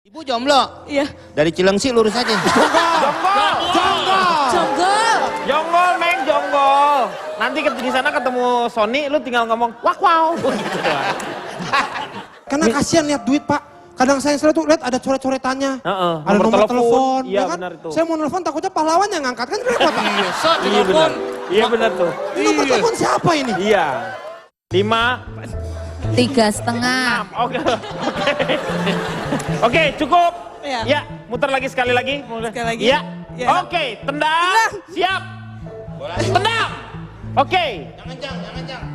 Ibu jomblo? Iya. Dari Cilengsi lurus aja. Jonggol, Meng, jonggol. Nanti di sana ketemu Sony, lu tinggal ngomong wak wow. Gitu doang. Karena kasihan lihat duit, Pak. Kadang saya tuh lihat ada coret-coretannya. Ada nomor telepon. Iya, ya kan? benar itu. Saya mau nelfon takutnya pahlawan yang ngangkat kan repot. Iya benar. Iya benar tuh. Nomor telepon siapa ini? Iya. 5, 3,5. Oke. Oke, cukup. Iya. Ya, muter lagi sekali lagi. Sekali lagi. Iya. Iya. Oke, tendang. Siap. Tendang. Oke. Jangan jang. Ya, jangan jang.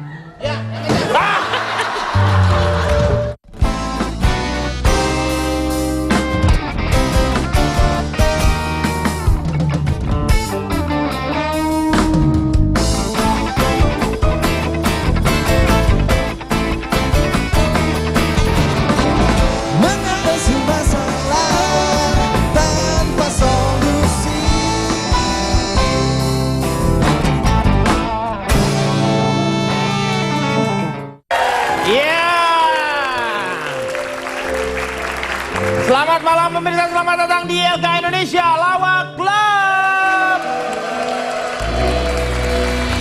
Mengatasi masalah tanpa solusi. Iya. Selamat malam pemirsa, selamat datang di LK Indonesia Lawak Club.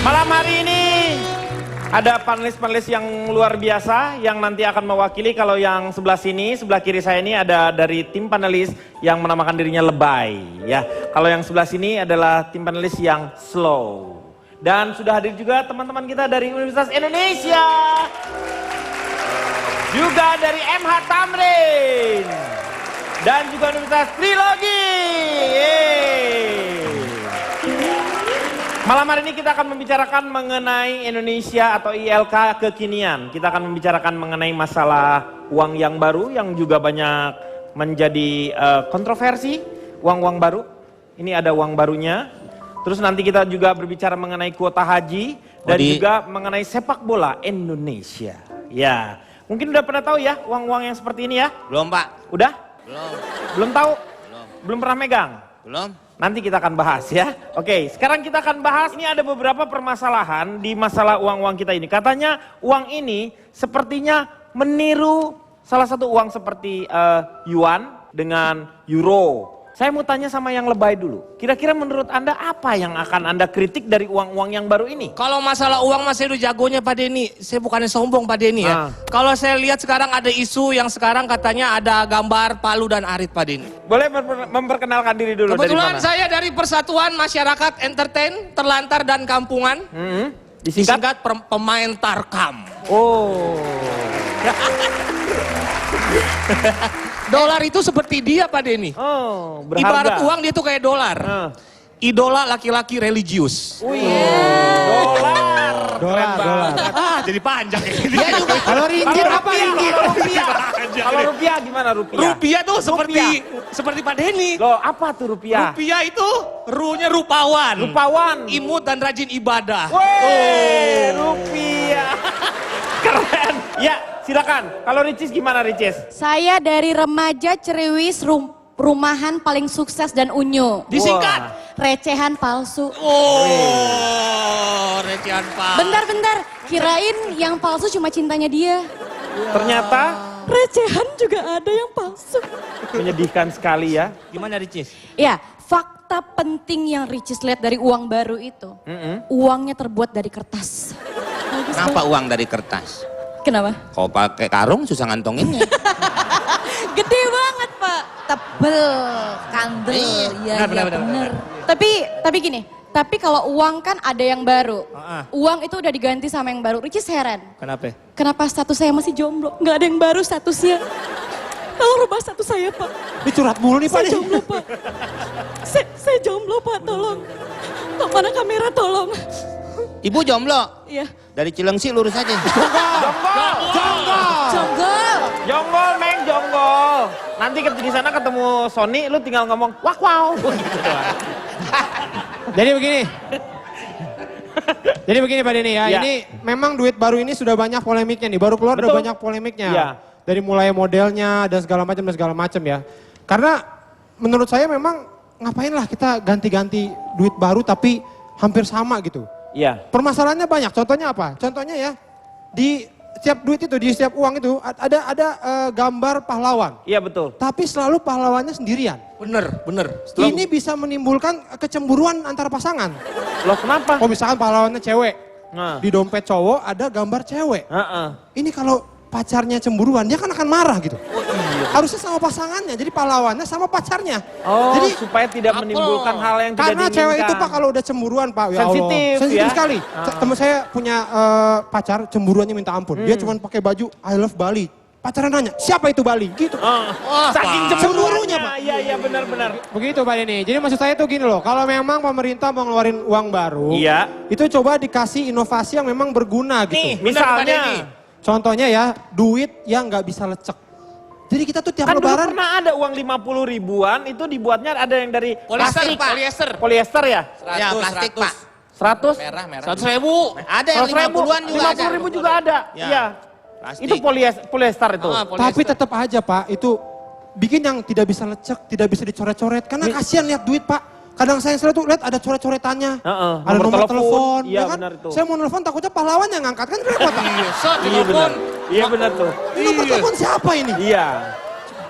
Malam hari ini ada panelis-panelis yang luar biasa yang nanti akan mewakili. Kalau yang sebelah sini, sebelah kiri saya ini ada dari tim panelis yang menamakan dirinya lebay. Ya, kalau yang sebelah sini adalah tim panelis yang slow. Dan sudah hadir juga teman-teman kita dari Universitas Indonesia. Juga dari MH Tamrin. Dan juga Universitas Trilogi. Malam hari ini kita akan membicarakan mengenai Indonesia atau ILK kekinian. Kita akan membicarakan mengenai masalah uang yang baru yang juga banyak menjadi kontroversi. Uang-uang baru. Ini ada uang barunya. Terus nanti kita juga berbicara mengenai kuota haji dan juga mengenai sepak bola Indonesia. Ya, mungkin udah pernah tahu ya uang-uang yang seperti ini ya? Belum, Pak. Udah? Belum. Belum tahu? Belum. Belum pernah megang? Belum. Nanti kita akan bahas ya. Oke, sekarang kita akan bahas, ini ada beberapa permasalahan di masalah uang-uang kita ini. Katanya uang ini sepertinya meniru salah satu uang seperti yuan dengan euro. Saya mau tanya sama yang lebay dulu. Kira-kira menurut Anda apa yang akan Anda kritik dari uang-uang yang baru ini? Kalau masalah uang masih udah jagonya Pak Denny. Saya bukannya sombong Pak Denny ya. Kalau saya lihat sekarang ada isu yang sekarang katanya ada gambar Palu dan Arit Pak Denny. Boleh memperkenalkan diri dulu dari Kebetulan mana? saya dari Persatuan Masyarakat Entertain, Terlantar dan Kampungan. Disingkat? Pemain Tarkam. Oh. Dolar itu seperti dia Pak Denny. Oh, berharga. Ibarat uang dia tuh kayak dolar. Idola laki-laki religius. Wih, dolar. Keren banget. Jadi panjang ini. Kalau ringgit apa ringgit? Kalau rupiah gimana rupiah? Rupiah tuh seperti Pak Denny. Loh, apa tuh rupiah? Rupiah itu ruhnya rupawan. Rupawan. Imut dan rajin ibadah. Weh, rupiah. Keren. Ya, silakan. Kalau Ricis gimana Ricis? Saya dari remaja Ceriwis rumahan paling sukses dan unyu. Disingkat. Recehan palsu. Oh, recehan Pak. Bentar. Kirain yang palsu cuma cintanya dia. Ternyata Recehan juga ada yang palsu. menyedihkan sekali ya. Gimana Ricis? Ya, fakta penting yang Ricis lihat dari uang baru itu. Uangnya terbuat dari kertas. Bagus Kenapa banget. uang dari kertas? Kenapa? Kalau pakai karung susah ngantonginnya. Gede banget Pak. Tebel, kandel. Iya, bener. Tapi gini, tapi kalau uang kan ada yang baru. Uang itu udah diganti sama yang baru. Ricis heran. Kenapa? Kenapa status saya masih jomblo? Nggak ada yang baru statusnya. Tolong rubah status saya Pak. Ini curhat mulu nih Pak. Saya jomblo Pak. Saya jomblo Pak, tolong. Pak, mana kamera tolong. Ibu jomblo? Iya. Dari Cilengsi lurus aja. Jonggol, Meng, jonggol. Nanti di sana ketemu Sony, lu tinggal ngomong wak wow. Gitu doang. Jadi begini Pak Denny ya. Ya. Ini memang duit baru ini sudah banyak polemiknya nih. Baru keluar udah Betul. banyak polemiknya. Ya. Dari mulai modelnya dan segala macam ya. Karena menurut saya memang ngapain lah kita ganti-ganti duit baru tapi hampir sama gitu. Iya. Permasalahannya banyak. Contohnya apa? Contohnya ya di setiap duit itu, di setiap uang itu ada gambar pahlawan. Iya betul. Tapi selalu pahlawannya sendirian. Bener. Ini bisa menimbulkan kecemburuan antar pasangan. Loh kenapa? Oh misalkan pahlawannya cewek, Nah. di dompet cowok ada gambar cewek. Heeh. Ini kalau pacarnya cemburuan, dia kan akan marah gitu. Harusnya sama pasangannya, jadi pahlawannya sama pacarnya. Oh, Jadi supaya tidak menimbulkan hal yang tidak karena diinginkan. cewek itu Pak kalau udah cemburuan Pak, ya Allah. Sensitif, Sensitif ya? sekali. Temen saya punya pacar cemburuannya minta ampun. Dia cuma pakai baju I love Bali. Pacarnya nanya, siapa itu Bali? Gitu. Saking Cemburunya, cemburunya Pak. Iya benar-benar. Begitu Pak Denny. Jadi maksud saya tuh gini loh, kalau memang pemerintah mau ngeluarin uang baru, Iya. itu coba dikasih inovasi yang memang berguna gitu. Nih, bener, Pak Denny. Misalnya, Contohnya ya, duit yang nggak bisa lecek. Jadi kita tuh tiap kan dulu lebaran, pernah ada uang 50 ribuan, itu dibuatnya ada yang dari Polyester, plastik. Pak. Polyester. Polyester ya? Ya plastik Pak. 100? Merah. 100.000. Ada yang 50-an juga ada. 50 ribu juga ada. Ya. Iya. Plastik. Itu polyester itu. tapi tetap aja Pak, itu bikin yang tidak bisa lecek, tidak bisa dicoret-coret. Karena kasihan lihat duit Pak. Kadang saya selalu tuh lihat ada coret-coretannya. Heeh, Ada nomor telepon. Iya ya kan? benar itu. Saya mau nelfon takutnya pahlawan yang ngangkat kan repot. Pak. Iya benar. Iya benar tuh. Nomor telepon siapa ini? Iya.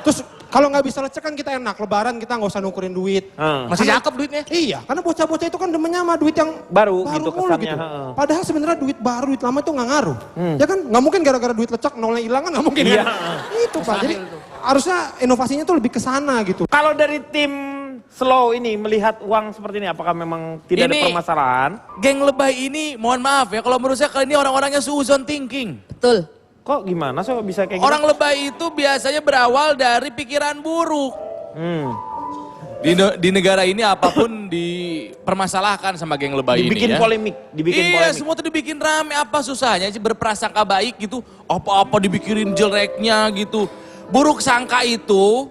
Terus kalau nggak bisa lecek kan kita enak. Lebaran kita nggak usah nukerin duit. Masih cakep duitnya. Iya, karena bocah-bocah itu kan demennya sama duit yang Baru gitu mulu kesannya, heeh. Padahal sebenarnya duit baru, duit lama itu nggak ngaruh. Ya kan, nggak mungkin gara-gara duit lecek nolnya hilang kan nggak mungkin Iya, kan. Itu Pak, jadi harusnya inovasinya tuh lebih ke sana gitu. Kalau dari tim Slow ini melihat uang seperti ini, apakah memang tidak ada Ini- permasalahan? Geng lebay ini, mohon maaf ya, kalau menurut saya kali ini orang-orangnya suuzon thinking. Betul. Kok gimana sih bisa kayak gitu? Orang lebay itu biasanya berawal dari pikiran buruk. Hmm. Di negara ini apapun dipermasalahkan sama geng lebay Dibikin ini ya. polemik, dibikin Iya, polemik. semua tuh dibikin rame, apa susahnya sih berprasangka baik gitu, apa-apa dibikirin jeleknya gitu. Buruk sangka itu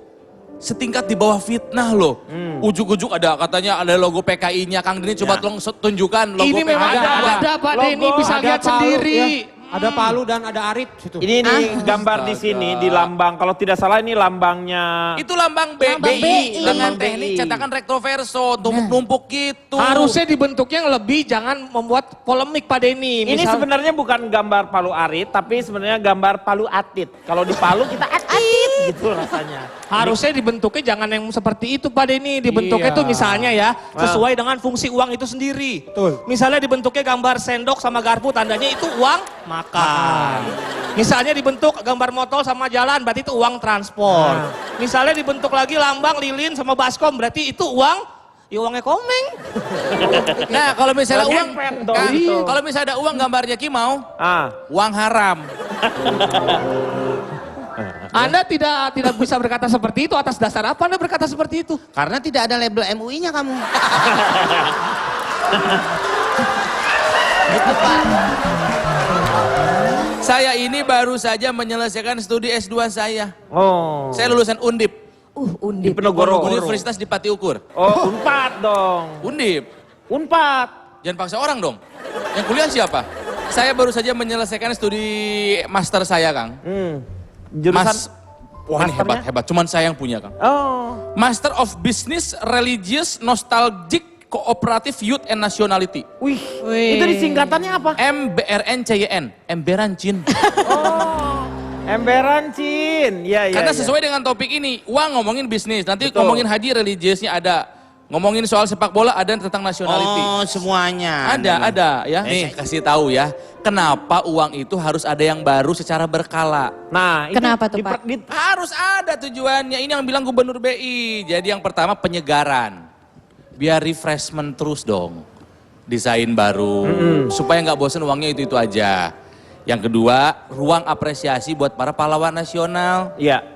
setingkat di bawah fitnah loh. Ujuk-ujuk ada katanya ada logo PKI-nya, Kang Dini coba tolong tunjukkan logo Ini memang PKI. ada Pak Denny, Logo, bisa Ada lihat Palu, sendiri. ya. Ada Palu dan ada Arit situ. Ini nih gambar di sini di lambang. Kalau tidak salah ini lambangnya. Itu lambang Lambang BI. dengan Lambang teknik BI. cetakan rectoverso, tumpuk-tumpuk gitu. Harusnya dibentuknya yang lebih, jangan membuat polemik Pak Denny. Ini sebenarnya bukan gambar Palu Arit, tapi sebenarnya gambar Palu Atit. Kalau di Palu kita atit gitu rasanya. Harusnya dibentuknya jangan yang seperti itu Pak Denny. Dibentuknya Iya. tuh misalnya ya, sesuai dengan fungsi uang itu sendiri. Betul. Misalnya dibentuknya gambar sendok sama garpu, tandanya itu uang makan. Misalnya dibentuk gambar motor sama jalan, berarti itu uang transport. Misalnya dibentuk lagi lambang lilin sama baskom, berarti itu uang, ya uangnya komeng. Nah, kalau misalnya uang, Ngepet dong Kang, gitu. kalau misalnya ada uang gambarnya Kimau, uang haram. Anda tidak bisa berkata seperti itu, atas dasar apa Anda berkata seperti itu? Karena tidak ada label MUI-nya kamu. Gitu Pak. Saya ini baru saja menyelesaikan studi S2 saya. Oh. Saya lulusan Undip, Di Undip. Penogoro. Universitas di Pati Ukur. Oh, Unpad dong. Undip, Unpad. jangan paksa orang dong. Yang kuliah siapa? Saya baru saja menyelesaikan studi master saya, Kang. Jurusan. Wah ini masternya? hebat. Cuman saya yang punya, Kang. Oh. Master of Business, Religious, Nostalgic, Cooperative Youth and Nationality. Wih. Itu disingkatannya apa? MBRNCYN, Emberancin. Oh. Emberan Cin. Iya, iya. Karena iya. sesuai dengan topik ini, uang ngomongin bisnis, nanti Betul. ngomongin haji religiusnya ada. Ngomongin soal sepak bola ada tentang nationality. Oh semuanya. Ada ya. Nih kasih tahu ya, kenapa uang itu harus ada yang baru secara berkala. Nah, itu Kenapa tuh, Pak? Harus ada tujuannya. Ini yang bilang Gubernur BI. Jadi yang pertama penyegaran. Biar refreshment terus dong. Desain baru. Supaya nggak bosan uangnya itu aja. Yang kedua, ruang apresiasi buat para pahlawan nasional. Iya.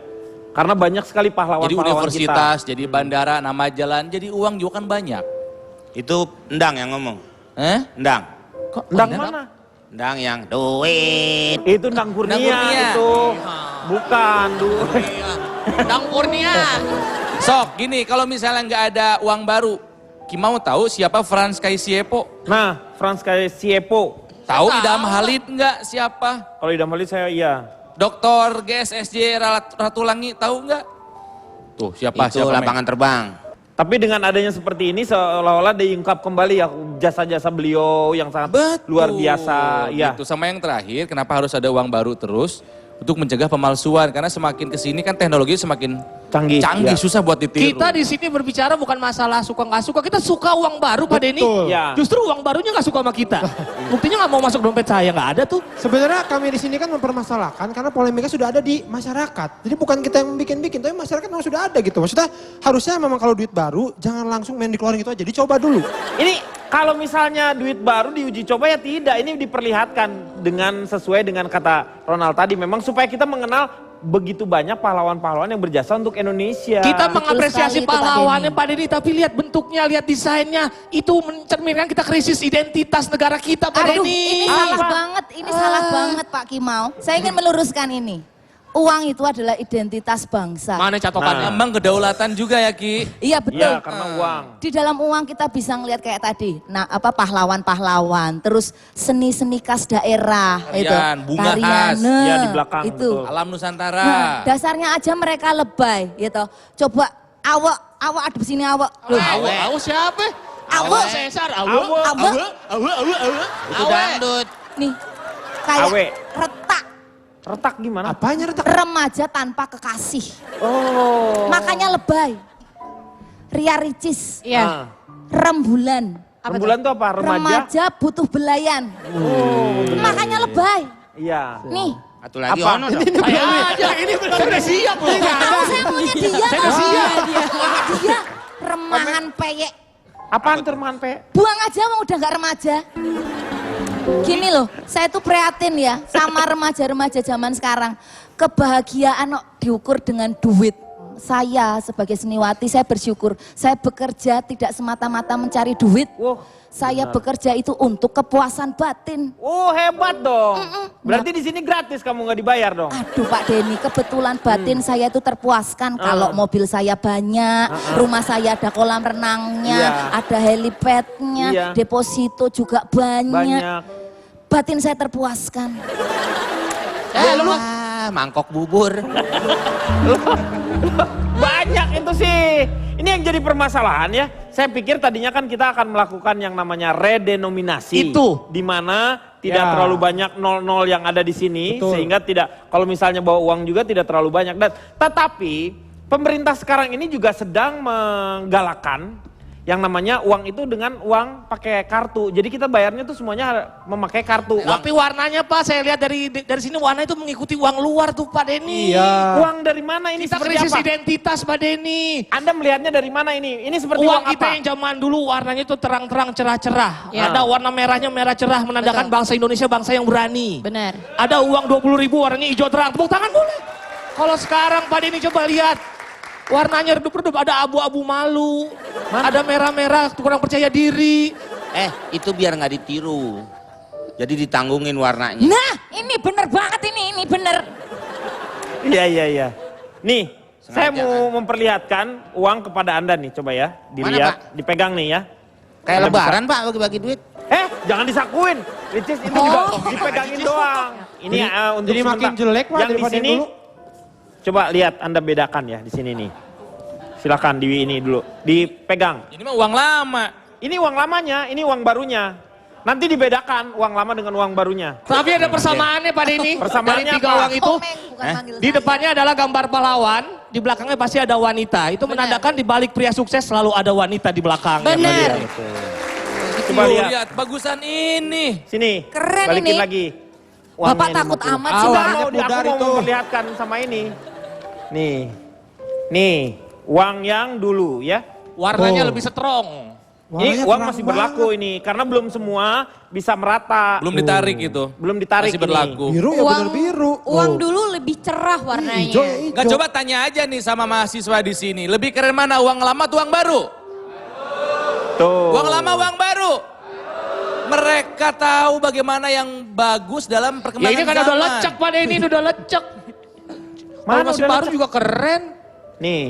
Karena banyak sekali Jadi pahlawan-pahlawan universitas, jadi bandara, nama jalan, jadi uang juga kan banyak. Itu Endang yang ngomong. Endang. kita. Ndang mana? Endang yang duit. Itu Ndang Kurnia, Ndang Kurnia. itu. Bukan, Dang Kurnia. Sok, gini, kalau misalnya nggak ada uang baru, Kimau tahu siapa Franz Kaisiepo? Nah, Franz Siepo. Tahu Idam Halid nggak siapa? Kalau Idam Halid saya iya. Doktor GSSJ Ratulangi tahu nggak? Tuh siapa? Itu siapa? lapangan terbang. Tapi dengan adanya seperti ini seolah-olah diungkap kembali ya jasa-jasa beliau yang sangat luar biasa. Ya. Gitu. Sama yang terakhir, kenapa harus ada uang baru terus? Untuk mencegah pemalsuan, karena semakin kesini kan teknologi semakin Canggih, ya. susah buat ditiru. Kita di sini berbicara bukan masalah suka nggak suka, kita suka uang baru Pak Denny. Ya. Justru uang barunya nggak suka sama kita. Buktinya nggak mau masuk dompet saya, nggak ada tuh. Sebenarnya kami di sini kan mempermasalahkan karena polemiknya sudah ada di masyarakat. Jadi bukan kita yang bikin-bikin, tapi masyarakat memang sudah ada gitu. Maksudnya harusnya memang kalau duit baru jangan langsung main dikeluarin gitu aja, dicoba dulu. Ini kalau misalnya duit baru diuji coba ya tidak, ini diperlihatkan dengan sesuai dengan kata Ronald tadi. Memang supaya kita mengenal begitu banyak pahlawan-pahlawan yang berjasa untuk Indonesia. Kita Betul mengapresiasi sekali itu, Pak pahlawannya Denny. Pak Denny, tapi lihat bentuknya, lihat desainnya. Itu mencerminkan kita krisis identitas negara kita Pak Aduh, Denny. ini salah banget, ini salah banget Pak Kimau. Saya ingin meluruskan ini. Uang itu adalah identitas bangsa. Mana catokannya? Emang kedaulatan juga ya Ki? Iya betul. Iya, karena uang. Di dalam uang kita bisa ngelihat kayak tadi, nah apa pahlawan-pahlawan, terus seni-seni khas daerah, Tarian, bunga khas. Ya, di belakang, itu. betul. Alam Nusantara. Nah, dasarnya aja mereka lebay, gitu. Coba awak ada sini awak. Loh, Awe siapa? Awe. Cesar, Awe. Itu dangdut. Nih, kayak Awe. retak, Retak gimana? Apanya retak? remaja tanpa kekasih. Oh. Makanya lebay. Ria Ricis, Iya. Ah. rembulan. Rembulan itu apa? Remaja? Remaja butuh belayan. Makanya lebay. Iya. Nih, Satu lagi Apa? ono dong. Saya aja, ini benar udah siap loh. tahu saya maunya dia. Saya udah siap. Dia remahan peyek. Apaan termahan pe? Buang aja mau udah nggak remaja. Gini loh, saya tuh prihatin ya sama remaja-remaja zaman sekarang. Kebahagiaan kok diukur dengan duit. Saya sebagai seniwati, saya bersyukur. Saya bekerja tidak semata-mata mencari duit. Wah, Saya bekerja itu untuk kepuasan batin. oh hebat dong. Berarti di sini gratis kamu nggak dibayar dong? Aduh Pak Denny, kebetulan batin saya itu terpuaskan kalau mobil saya banyak, rumah saya ada kolam renangnya, Iya. ada helipadnya, Iya. deposito juga banyak. Banyak. Batin saya terpuaskan. Mangkok bubur. Banyak itu sih. Ini yang jadi permasalahan ya. Saya pikir tadinya kan kita akan melakukan yang namanya redenominasi. Itu. Di mana tidak Ya. terlalu banyak 00 yang ada di sini. Betul. Sehingga tidak, kalau misalnya bawa uang juga tidak terlalu banyak. Dan, tetapi pemerintah sekarang ini juga sedang menggalakkan yang namanya uang itu dengan uang pakai kartu. Jadi kita bayarnya tuh semuanya memakai kartu. Tapi warnanya Pak, saya lihat dari sini warna itu mengikuti uang luar tuh Pak Denny. Iya. Uang dari mana ini Kita seperti krisis apa? identitas Pak Denny. Anda melihatnya dari mana ini? Ini seperti Uang uang kita apa? yang zaman dulu warnanya itu terang-terang cerah-cerah. Ya. Ada warna merahnya merah cerah menandakan bangsa Indonesia bangsa yang berani. Benar. Ada uang 20.000 warnanya hijau terang. Tepuk tangan boleh. Kalau sekarang Pak Denny coba lihat. Warnanya redup-redup, ada abu-abu malu. Ada merah-merah, kurang percaya diri. Itu biar nggak ditiru. Jadi ditanggungin warnanya. Nah, ini bener banget ini bener. Iya. Nih, saya Sengaja, mau memperlihatkan uang kepada Anda nih, coba ya. Dilihat, dipegang nih ya. Kayak Anda lebaran Pak bagi-bagi duit. Jangan disakuin. Ricis itu juga dipegangin doang. Ini untuk Jadi makin sebentar. jelek Pak Yang di daripada sini, yang dulu. coba lihat Anda bedakan ya di sini nih. Silakan di ini dulu, dipegang. Ini mah uang lama. Ini uang lamanya, ini uang barunya. Nanti dibedakan uang lama dengan uang barunya. Tapi ada persamaannya Pak Denny. Persamaannya Dari tiga apa? uang itu. Komeng, bukan manggil Di saya. depannya adalah gambar pahlawan, di belakangnya pasti ada wanita. Itu menandakan di balik pria sukses selalu ada wanita di belakang. Benar. Coba Tuh, lihat. bagusan ini. Sini, Keren balikin ini. lagi. Bapak Uangnya takut 50. amat sih, Sudah Pak. mau, Pudar aku mau itu. memperlihatkan sama ini. Nih, uang yang dulu ya. Warnanya Oh. lebih strong. Ini Warnanya uang terang masih berlaku banget. ini, karena belum semua bisa merata. Belum ditarik gitu. Belum ditarik Masih ini. berlaku. Biru ya bener biru. Uang Oh. dulu lebih cerah warnanya. Hijau ya hijau. Nggak, coba tanya aja nih sama mahasiswa di sini. Lebih keren mana uang lama atau uang baru? Tuh. Uang lama, uang baru. Mereka tahu bagaimana yang bagus dalam Ya perkembangan ini kan zaman. udah lecek Pak Denny, ini udah lecek. Mana Kalau masih udah baru lecek? juga keren. Nih,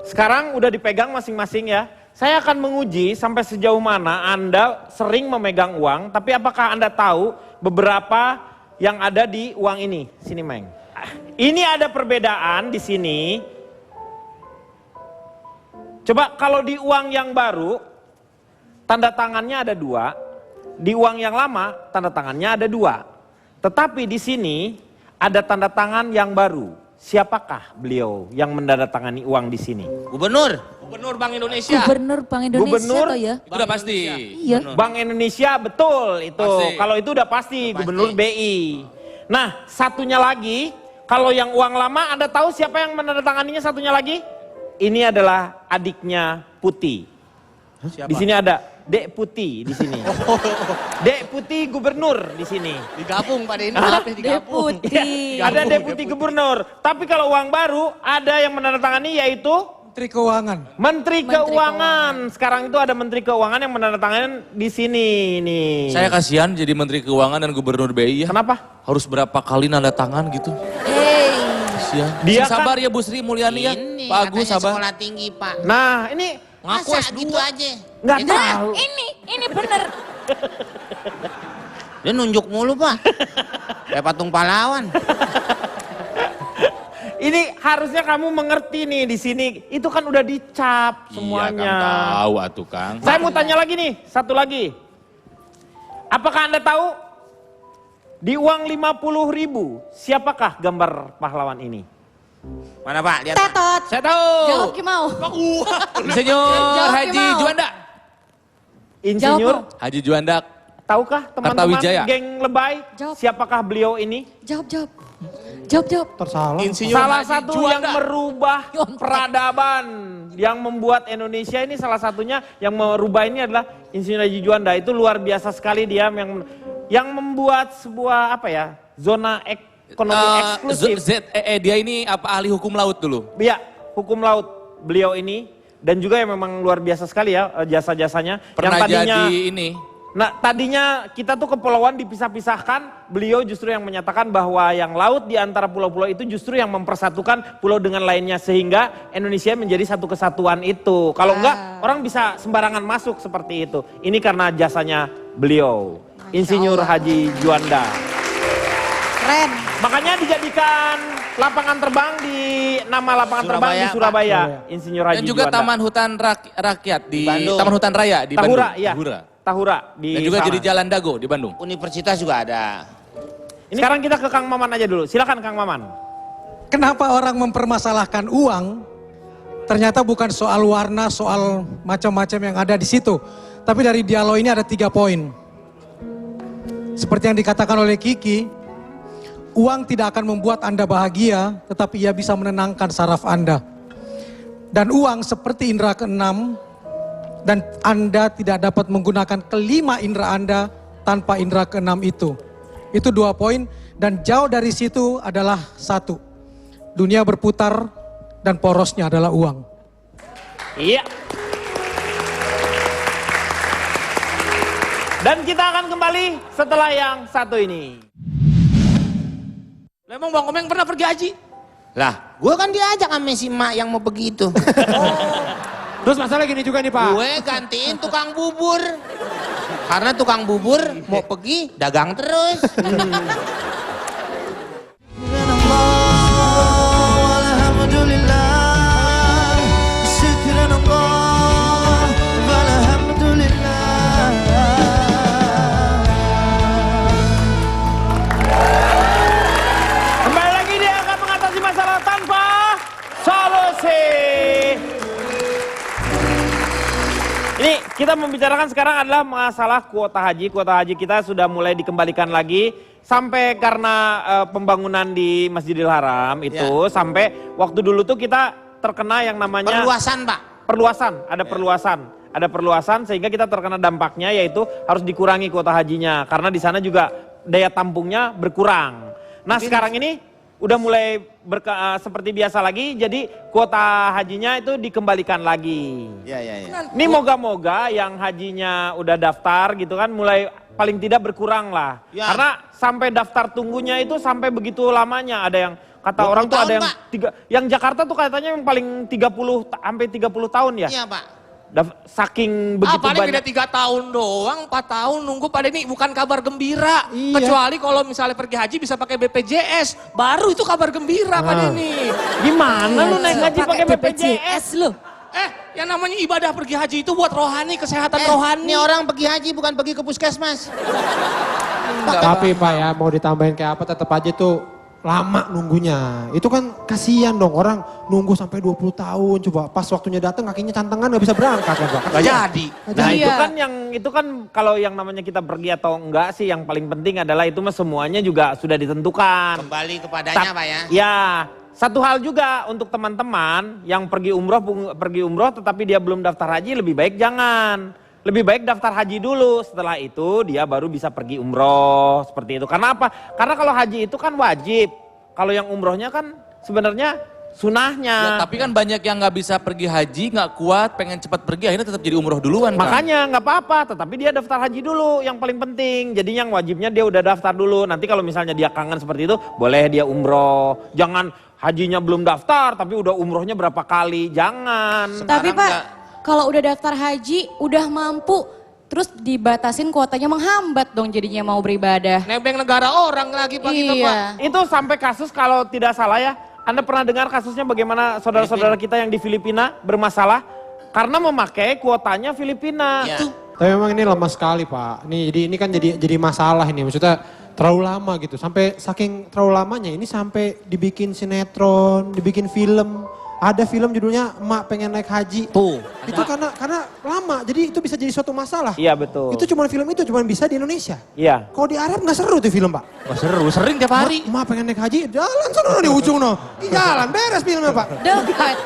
sekarang udah dipegang masing-masing ya. Saya akan menguji sampai sejauh mana Anda sering memegang uang, tapi apakah Anda tahu beberapa yang ada di uang ini? Sini, Meng. Ini ada perbedaan di sini. Coba kalau di uang yang baru, tanda tangannya ada 2. Di uang yang lama, tanda tangannya ada 2. Tetapi di sini ada tanda tangan yang baru. Siapakah beliau yang menandatangani uang di sini? Gubernur. Gubernur Bank Indonesia. Gubernur Bank Indonesia Gubernur? toh ya? Itu udah pasti. Iya. Bank Indonesia, betul itu. Pasti. Kalau itu udah pasti, Gubernur BI. Nah, satunya lagi, kalau yang uang lama, Anda tahu siapa yang menandatanganinya satunya lagi? Ini adalah adiknya Putih. Siapa? Di sini ada Dek Putih di sini. Dek Putih Gubernur di sini. Digabung pada ini. Deputi. Iya, ada Deputi Gubernur. Tapi kalau uang baru ada yang menandatangani yaitu Menteri Keuangan. Menteri Keuangan. Sekarang itu ada Menteri Keuangan yang menandatangani di sini nih. Saya kasihan jadi Menteri Keuangan dan Gubernur BI ya. Kenapa? Harus berapa kali nanda tangan gitu. Kasihan. Dia Sing sabar kan- ya Bu Sri Mulyani ya. Ini Pak Agus katanya sabar. sekolah tinggi Pak. Nah, ini Ngaku Masa S2. gitu aja. nggak Nah, tahu. ini bener. Dia nunjuk mulu Pak. Kayak patung pahlawan. Ini harusnya kamu mengerti nih di sini. Itu kan udah dicap semuanya. Iya Kang tahu atuh Kang. Saya mau tanya lagi nih, satu lagi. Apakah Anda tahu di uang 50.000 siapakah gambar pahlawan ini? Mana Pak? Lihat Pak. Tetot. Saya tahu. Jawab Kimau. Insinyur Jawab, Haji Kimau. Juanda. Insinyur, Haji Juanda. tahukah teman-teman Kartawijaya. geng lebay Jawab. siapakah beliau ini? Jawab, jawab. Jawab, jawab. Tersalah. Insinyur Salah Haji satu Juanda. yang merubah peradaban, yang membuat Indonesia ini salah satunya yang merubah ini adalah Insinyur Haji Juanda. Itu luar biasa sekali dia yang membuat sebuah apa ya, zona ekonomi eksklusif. ZEE dia ini apa ahli hukum laut dulu. Ya, hukum laut beliau ini dan juga yang memang luar biasa sekali ya jasa-jasanya. Pernah yang tadinya, jadi ini. Nah tadinya kita tuh kepulauan dipisah-pisahkan, beliau justru yang menyatakan bahwa yang laut di antara pulau-pulau itu justru yang mempersatukan pulau dengan lainnya sehingga Indonesia menjadi satu kesatuan itu. Kalau enggak orang bisa sembarangan masuk seperti itu. Ini karena jasanya beliau, Insinyur Haji Juanda. Keren. Makanya dijadikan lapangan terbang di nama lapangan terbang di Surabaya, Insinyur Haji Dan juga Juanda. Taman Hutan Rakyat di Bandung. Taman Hutan Raya di Tahura, Bandung. ya. Tahura. Tahura di Dan juga sana. jadi Jalan Dago di Bandung. Universitas juga ada. Sekarang kita ke Kang Maman aja dulu. Silakan Kang Maman. Kenapa orang mempermasalahkan uang? Ternyata bukan soal warna, soal macam-macam yang ada di situ. Tapi dari dialog ini ada 3 poin. Seperti yang dikatakan oleh Kiki, uang tidak akan membuat Anda bahagia, tetapi ia bisa menenangkan saraf Anda. Dan uang seperti indera keenam, dan Anda tidak dapat menggunakan kelima indera Anda tanpa indera keenam itu. Itu 2 poin, dan jauh dari situ adalah 1. Dunia berputar dan porosnya adalah uang. Iya. Dan kita akan kembali setelah yang satu ini. Memang Bang Komeng pernah pergi haji? Lah, gue kan diajak sama si Mak yang mau begitu. Terus masalah gini juga nih Pak. Gue gantiin tukang bubur. Karena tukang bubur mau pergi dagang terus. Kembali lagi dia akan mengatasi masalah tanpa solusi. Ini kita membicarakan sekarang adalah masalah kuota haji. Kuota haji kita sudah mulai dikembalikan lagi. Sampai karena pembangunan di Masjidil Haram itu. Sampai waktu dulu tuh kita terkena yang namanya Perluasan Pak. perluasan. Ada perluasan. Ada perluasan sehingga kita terkena dampaknya yaitu harus dikurangi kuota hajinya. Karena di sana juga daya tampungnya berkurang. Nah sekarang ini udah mulai seperti biasa lagi, jadi kuota hajinya itu dikembalikan lagi. Iya, iya, iya. Ini moga-moga yang hajinya udah daftar gitu kan mulai paling tidak berkurang lah. Ya. Karena sampai daftar tunggunya itu sampai begitu lamanya. Ada yang kata 20 orang tuh ada tahun, yang Pak. yang Jakarta tuh katanya yang paling 30 sampai 30 tahun ya. Iya Pak. Saking begitu Paling banyak. beda 3 tahun doang, 4 tahun nunggu pada ini bukan kabar gembira. Iya. Kecuali kalau misalnya pergi haji bisa pakai BPJS, baru itu kabar gembira pada ini. Gimana lu naik haji pakai BPJS? loh. Yang namanya ibadah pergi haji itu buat rohani, kesehatan rohani. Ini orang pergi haji bukan pergi ke puskesmas. Tapi Pak ya mau ditambahin kayak apa tetap aja tuh lama nunggunya. Itu kan kasihan dong orang nunggu sampai 20 tahun coba pas waktunya datang kakinya cantengan gak bisa berangkat kan Pak. Gak jadi. Nah Iya. itu kan kalau yang namanya kita pergi atau enggak sih yang paling penting adalah itu mah semuanya juga sudah ditentukan. Kembali kepadanya Pak ya. Ya, satu hal juga untuk teman-teman yang pergi umroh tetapi dia belum daftar haji lebih baik jangan. Lebih baik daftar haji dulu, setelah itu dia baru bisa pergi umroh seperti itu. Karena apa? Karena kalau haji itu kan wajib. Kalau yang umrohnya kan sebenarnya sunahnya. Ya, tapi kan banyak yang nggak bisa pergi haji, nggak kuat, pengen cepat pergi, akhirnya tetap jadi umroh duluan. Kan? Makanya nggak apa-apa, tetapi dia daftar haji dulu yang paling penting. Jadi yang wajibnya dia udah daftar dulu. Nanti kalau misalnya dia kangen seperti itu, boleh dia umroh. Jangan hajinya belum daftar, tapi udah umrohnya berapa kali. Jangan. Tapi Sekarang Pak, kalau udah daftar haji, udah mampu, terus dibatasin kuotanya menghambat dong jadinya mau beribadah. Nebeng negara orang lagi Pak kita Pak. Iya. Itu sampai kasus kalau tidak salah ya, Anda pernah dengar kasusnya bagaimana saudara-saudara kita yang di Filipina bermasalah karena memakai kuotanya Filipina. Ya. Tapi memang ini lama sekali Pak. Ini kan jadi masalah ini maksudnya terlalu lama gitu. Sampai saking terlalu lamanya ini sampai dibikin sinetron, dibikin film. Ada film judulnya Emak Pengen Naik Haji. Tuh. Itu karena lama, jadi itu bisa jadi suatu masalah. Iya betul. Itu film itu cuma bisa di Indonesia. Iya. Kalau di Arab nggak seru tuh film Pak. Wah seru, sering tiap hari. Emak pengen naik haji, jalan sana di ujung no. Jalan, beres filmnya Pak. Dekat.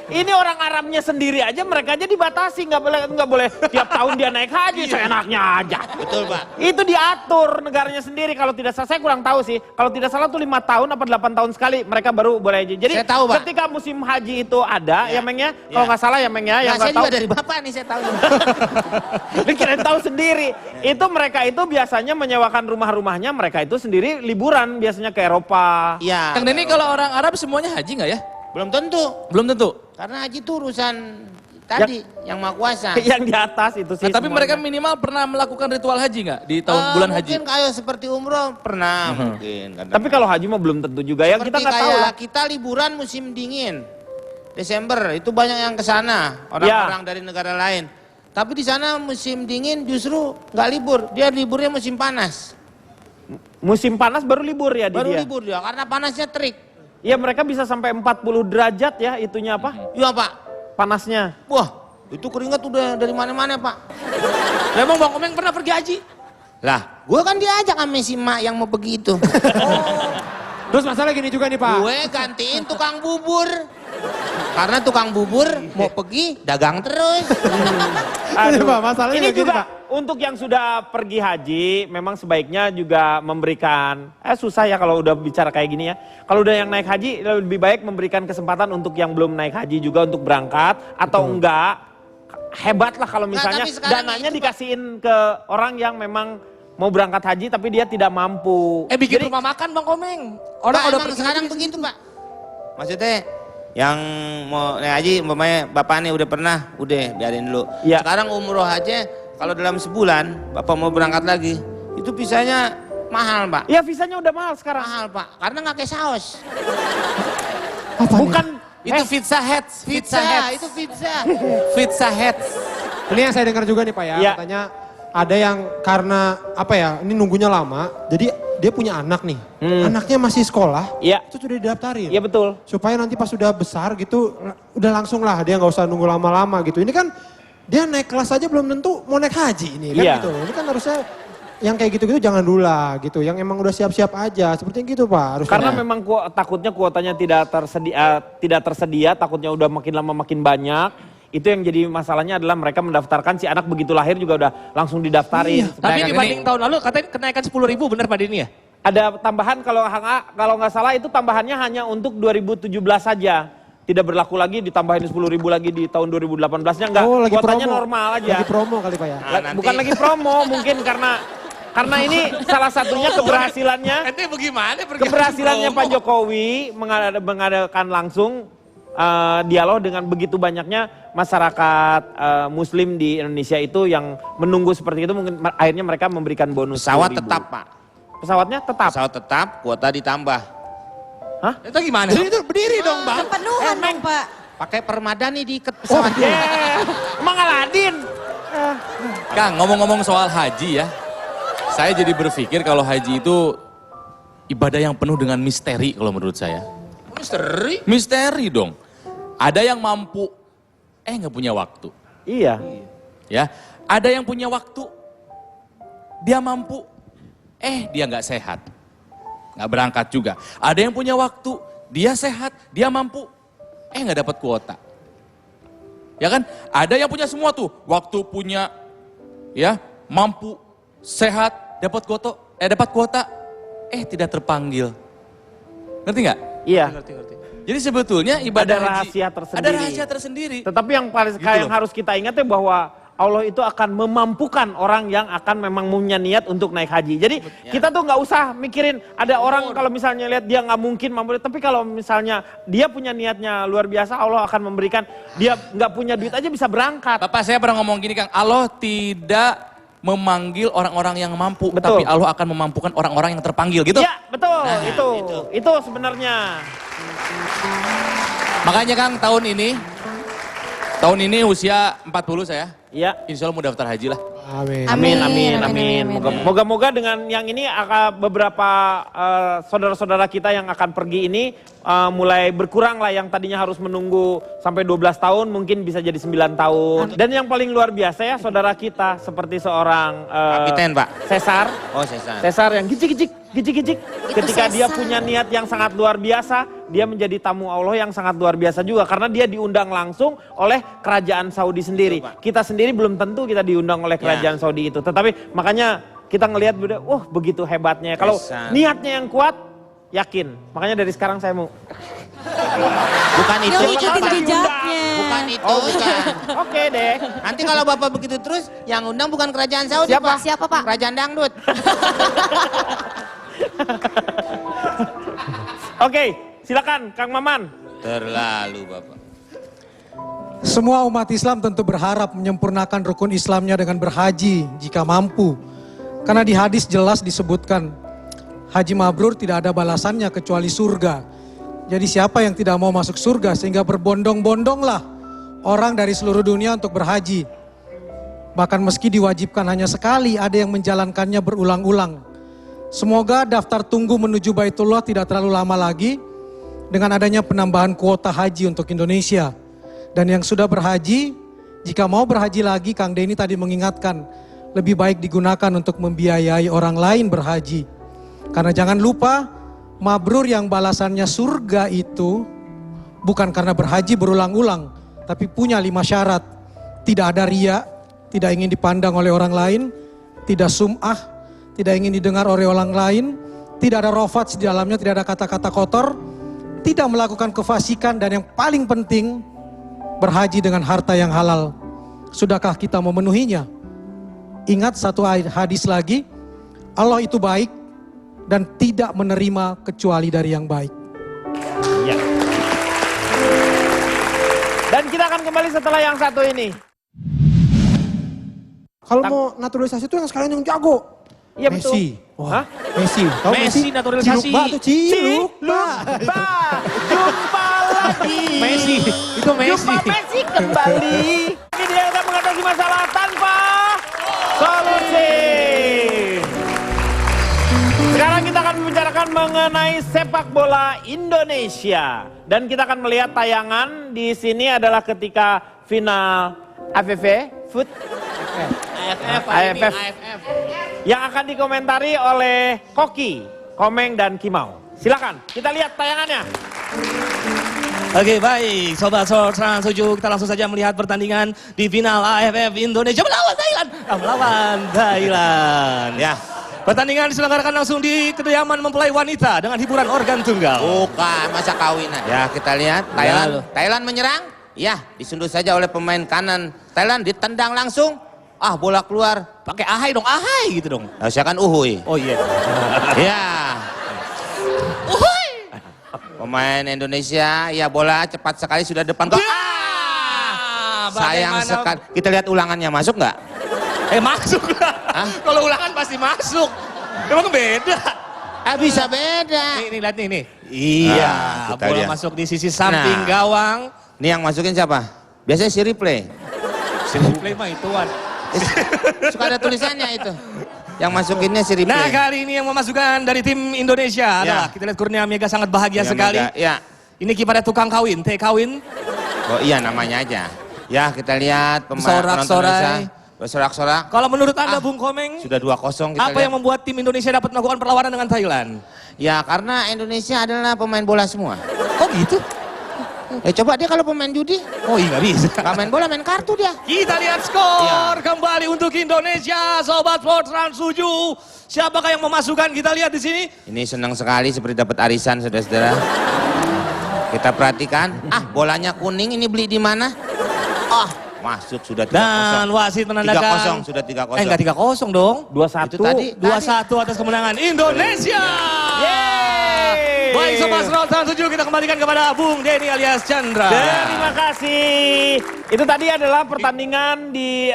Ini orang Arabnya sendiri aja mereka aja dibatasi nggak boleh tiap tahun dia naik haji seenaknya aja. Betul Pak. Itu diatur negaranya sendiri kalau tidak salah saya kurang tahu sih. Kalau tidak salah tuh 5 tahun apa 8 tahun sekali mereka baru boleh haji. Jadi Saya tahu, Pak. ketika musim haji itu ada ya Meng ya. Kalau nggak salah ya Meng ya. Yang Nah, saya nggak tahu. juga dari Bapak nih saya tahu. Kirain tahu sendiri. Itu mereka itu biasanya menyewakan rumah-rumahnya mereka itu sendiri liburan biasanya ke Eropa. Iya. Kang Denny kalau orang Arab semuanya haji nggak ya? Belum tentu. Belum tentu. Karena haji itu urusan tadi yang maha kuasa. Yang di atas itu sih. Nah, tapi semuanya. mereka minimal pernah melakukan ritual haji nggak di tahun bulan haji? Mungkin kayak seperti umroh pernah mungkin. Tapi kalau haji mah belum tentu juga ya seperti kita nggak tahu kayak lah. kita liburan musim dingin. Desember itu banyak yang ke sana, orang-orang dari negara lain. Tapi di sana musim dingin justru nggak libur, dia liburnya musim panas. Musim panas baru libur ya Baru dia. libur dia karena panasnya terik. Iya mereka bisa sampai 40 derajat ya itunya apa? Iya Pak. Panasnya. Wah itu keringat udah dari mana-mana Pak. Memang Bang Komeng pernah pergi haji? Lah gue kan diajak sama si Mak yang mau pergi itu. Terus masalah gini juga nih Pak. Gue gantiin tukang bubur. Karena tukang bubur mau pergi dagang terus. Ini Pak, masalahnya Ini begini, juga Pak. untuk yang sudah pergi haji memang sebaiknya juga memberikan susah ya kalau udah bicara kayak gini ya. Kalau udah yang naik haji lebih baik memberikan kesempatan untuk yang belum naik haji juga untuk berangkat atau enggak hebat lah kalau misalnya tapi sekarang dananya itu, Pak. dikasihin ke orang yang memang mau berangkat haji tapi dia tidak mampu. Bikin Jadi, rumah makan Bang Komeng. Orang Orang udah emang pergi sekarang haji begitu Pak. Maksudnya yang mau naik haji umpamanya bapak nih udah pernah, udah biarin dulu. Iya. Sekarang umroh aja kalau dalam sebulan bapak mau berangkat lagi itu visanya mahal Pak. ya visanya udah mahal sekarang. Mahal Pak karena nggak kayak saus. Bukan Itu pizza heads, Pizza itu pizza. pizza heads. Ini yang saya dengar juga nih Pak ya, Ya. katanya ada yang karena apa ya, ini nunggunya lama, jadi dia punya anak nih, anaknya masih sekolah, Iya. itu sudah didaftarin. Iya betul. Supaya nanti pas sudah besar gitu, udah langsung lah dia nggak usah nunggu lama-lama gitu. Ini kan dia naik kelas aja belum tentu mau naik haji ini kan Iya. gitu. Ini kan harusnya yang kayak gitu-gitu jangan dulu lah gitu, yang emang udah siap-siap aja, seperti yang gitu Pak harusnya. Karena memang takutnya kuotanya tidak tersedia, takutnya udah makin lama makin banyak. Itu yang jadi masalahnya adalah mereka mendaftarkan si anak begitu lahir juga udah langsung didaftarin. Iya. Tapi Kang dibanding Denny. tahun lalu katanya kenaikan 10.000 bener Pak Denny ya? Ada tambahan kalau nggak salah itu tambahannya hanya untuk 2017 saja. Tidak berlaku lagi ditambahin 10.000 lagi di tahun 2018-nya enggak. Oh, lagi Kuotanya promo. normal aja. Lagi promo kali Pak ya. Nanti- Bukan lagi promo mungkin karena ini salah satunya keberhasilannya Ente bagaimana pergi keberhasilannya haji Pak promo? Jokowi mengadakan langsung dialog dengan begitu banyaknya masyarakat Muslim di Indonesia itu yang menunggu seperti itu mungkin akhirnya mereka memberikan bonus. Pesawat 10.000. tetap Pak. Pesawatnya tetap. Pesawat tetap, kuota ditambah. Itu gimana? Jadi itu berdiri dong Bang. Kepenuhan dong Pak. Pakai permadani diikat pesawat. Emang Aladin. Kang, ngomong-ngomong soal haji ya. Saya jadi berpikir kalau haji itu ibadah yang penuh dengan misteri kalau menurut saya. Misteri? Misteri dong. Ada yang mampu, nggak punya waktu. Iya. Ya, ada yang punya waktu, dia mampu, dia nggak sehat, nggak berangkat juga. Ada yang punya waktu, dia sehat, dia mampu, nggak dapat kuota. Ya kan? Ada yang punya semua tuh, waktu punya, ya mampu, sehat, dapat kuota, tidak terpanggil. Ngerti nggak? Iya. Jadi sebetulnya ibadah Ada haji rahasia tersendiri. ada rahasia tersendiri. Tetapi yang paling yang harus kita ingat ya bahwa Allah itu akan memampukan orang yang akan memang punya niat untuk naik haji. Jadi kita tuh nggak usah mikirin ada orang kalau misalnya lihat dia nggak mungkin mampu. Tapi kalau misalnya dia punya niatnya luar biasa, Allah akan memberikan. Dia nggak punya duit aja bisa berangkat. Bapak saya pernah ngomong gini Kang, Allah tidak memanggil orang-orang yang mampu, Betul. tapi Allah akan memampukan orang-orang yang terpanggil gitu. Iya betul, itu sebenarnya. Makanya Kang tahun ini usia 40 saya, Iya. insya Allah mau daftar haji lah. Amin. Moga-moga dengan yang ini akan beberapa saudara-saudara kita yang akan pergi ini mulai berkurang lah yang tadinya harus menunggu sampai 12 tahun mungkin bisa jadi 9 tahun. Dan yang paling luar biasa ya saudara kita seperti seorang Kapiten, Pak. Cesar. Oh, Cesar. Cesar yang gicik-gicik. Ketika dia Cesar. punya niat yang sangat luar biasa, dia menjadi tamu Allah yang sangat luar biasa juga. Karena dia diundang langsung oleh kerajaan Saudi sendiri. Kita sendiri belum tentu kita diundang oleh kerajaan Saudi itu. Tetapi makanya kita ngelihat begitu hebatnya. Kalau Cesar. niatnya yang kuat, yakin. Makanya dari sekarang saya mau. Bukan itu, Yang ikutin Pak. jejaknya. Bukan itu, kan. Oke deh. Nanti kalau Bapak begitu terus, yang undang bukan kerajaan Saudi, Siapa? Pak. Siapa, Pak? Kerajaan dangdut. Oke, silakan Kang Maman. Terlalu, Bapak. Semua umat Islam tentu berharap menyempurnakan rukun Islamnya dengan berhaji jika mampu. Karena di hadis jelas disebutkan, haji mabrur tidak ada balasannya kecuali surga. Jadi siapa yang tidak mau masuk surga sehingga berbondong-bondonglah orang dari seluruh dunia untuk berhaji. Bahkan meski diwajibkan hanya sekali, ada yang menjalankannya berulang-ulang. Semoga daftar tunggu menuju Baitullah tidak terlalu lama lagi dengan adanya penambahan kuota haji untuk Indonesia. Dan yang sudah berhaji, jika mau berhaji lagi, Kang Denny tadi mengingatkan, lebih baik digunakan untuk membiayai orang lain berhaji. Karena jangan lupa, mabrur yang balasannya surga itu bukan karena berhaji berulang-ulang, tapi punya 5 syarat. Tidak ada riya, tidak ingin dipandang oleh orang lain, tidak sum'ah, tidak ingin didengar oleh orang lain, tidak ada rofats di dalamnya, tidak ada kata-kata kotor, tidak melakukan kefasikan, dan yang paling penting, berhaji dengan harta yang halal. Sudahkah kita memenuhinya? Ingat satu hadis lagi, Allah itu baik dan tidak menerima kecuali dari yang baik. Ya. Dan kita akan kembali setelah yang satu ini. Kalau mau naturalisasi itu yang sekarang yang jago. Iya betul. Messi. Wah, Messi. Tahu Messi naturalisasi. Ciluk Ba tuh, Ciluk Ba. Jumpa lagi. Messi, itu Messi. Jumpa Messi kembali. Ini dia akan mengatasi masalah tanpa solusi. Sekarang kita akan membicarakan mengenai sepak bola Indonesia. Dan kita akan melihat tayangan di sini adalah ketika final AFF AFF yang akan dikomentari oleh Koki, Komeng, dan Kimau. Silakan, kita lihat tayangannya. Oke baik, Sobat Trans 7, kita langsung saja melihat pertandingan di final AFF Indonesia melawan Thailand. Ya. Pertandingan diselenggarakan langsung di kediaman mempelai wanita dengan hiburan organ tunggal. Bukan, masa kawinan. Ya, kita lihat Thailand menyerang. Ya, disundul saja oleh pemain kanan Thailand, ditendang langsung. Ah, bola keluar. Pakai ahai dong, ahai gitu dong. Harusnya kan uhuy. Oh iya. Ya. Pemain Indonesia, ya bola cepat sekali sudah depan gol. Sayang sekali. Kita lihat ulangannya, masuk nggak? Masuk lah. Kalau ulangan pasti masuk. Emang beda. Bisa beda. Nih lihat nih. Iya, kita bola lihat. masuk di sisi samping Nah. gawang. Ini yang masukin siapa? Biasanya si Replay. Si Replay mah ituan. Suka ada tulisannya itu. Yang masukinnya si Replay. Nah kali ini yang memasukkan dari tim Indonesia adalah kita lihat Kurnia Mega sangat bahagia sekali. Ya. Ini kipernya tukang kawin, teh kawin. Oh iya namanya aja. Ya kita lihat Sorak-sorai. Bersorak-sorak. Kalau menurut Anda Bung Komeng, Sudah 2-0 kita apa lihat. yang membuat tim Indonesia dapat melakukan perlawanan dengan Thailand? Ya karena Indonesia adalah pemain bola semua. Oh gitu? Coba dia kalau pemain judi, Oh iya nggak bisa. gak main bola, main kartu dia. Kita lihat skor kembali untuk Indonesia, Sobat Sport Trans 7. Siapakah yang memasukkan? Kita lihat di sini. Ini senang sekali seperti dapat arisan saudara-saudara. Kita perhatikan, bolanya kuning ini beli di mana? Masuk sudah 3-0. Dan wasit menandakan 3-0 sudah 3-0. enggak 3-0 dong. 2-1. Itu tadi 2-1 atas kemenangan Indonesia. Yeay. Baik Sobat Sport Trans 7, kita kembalikan kepada Bung Denny alias Chandra. Terima kasih. Itu tadi adalah pertandingan di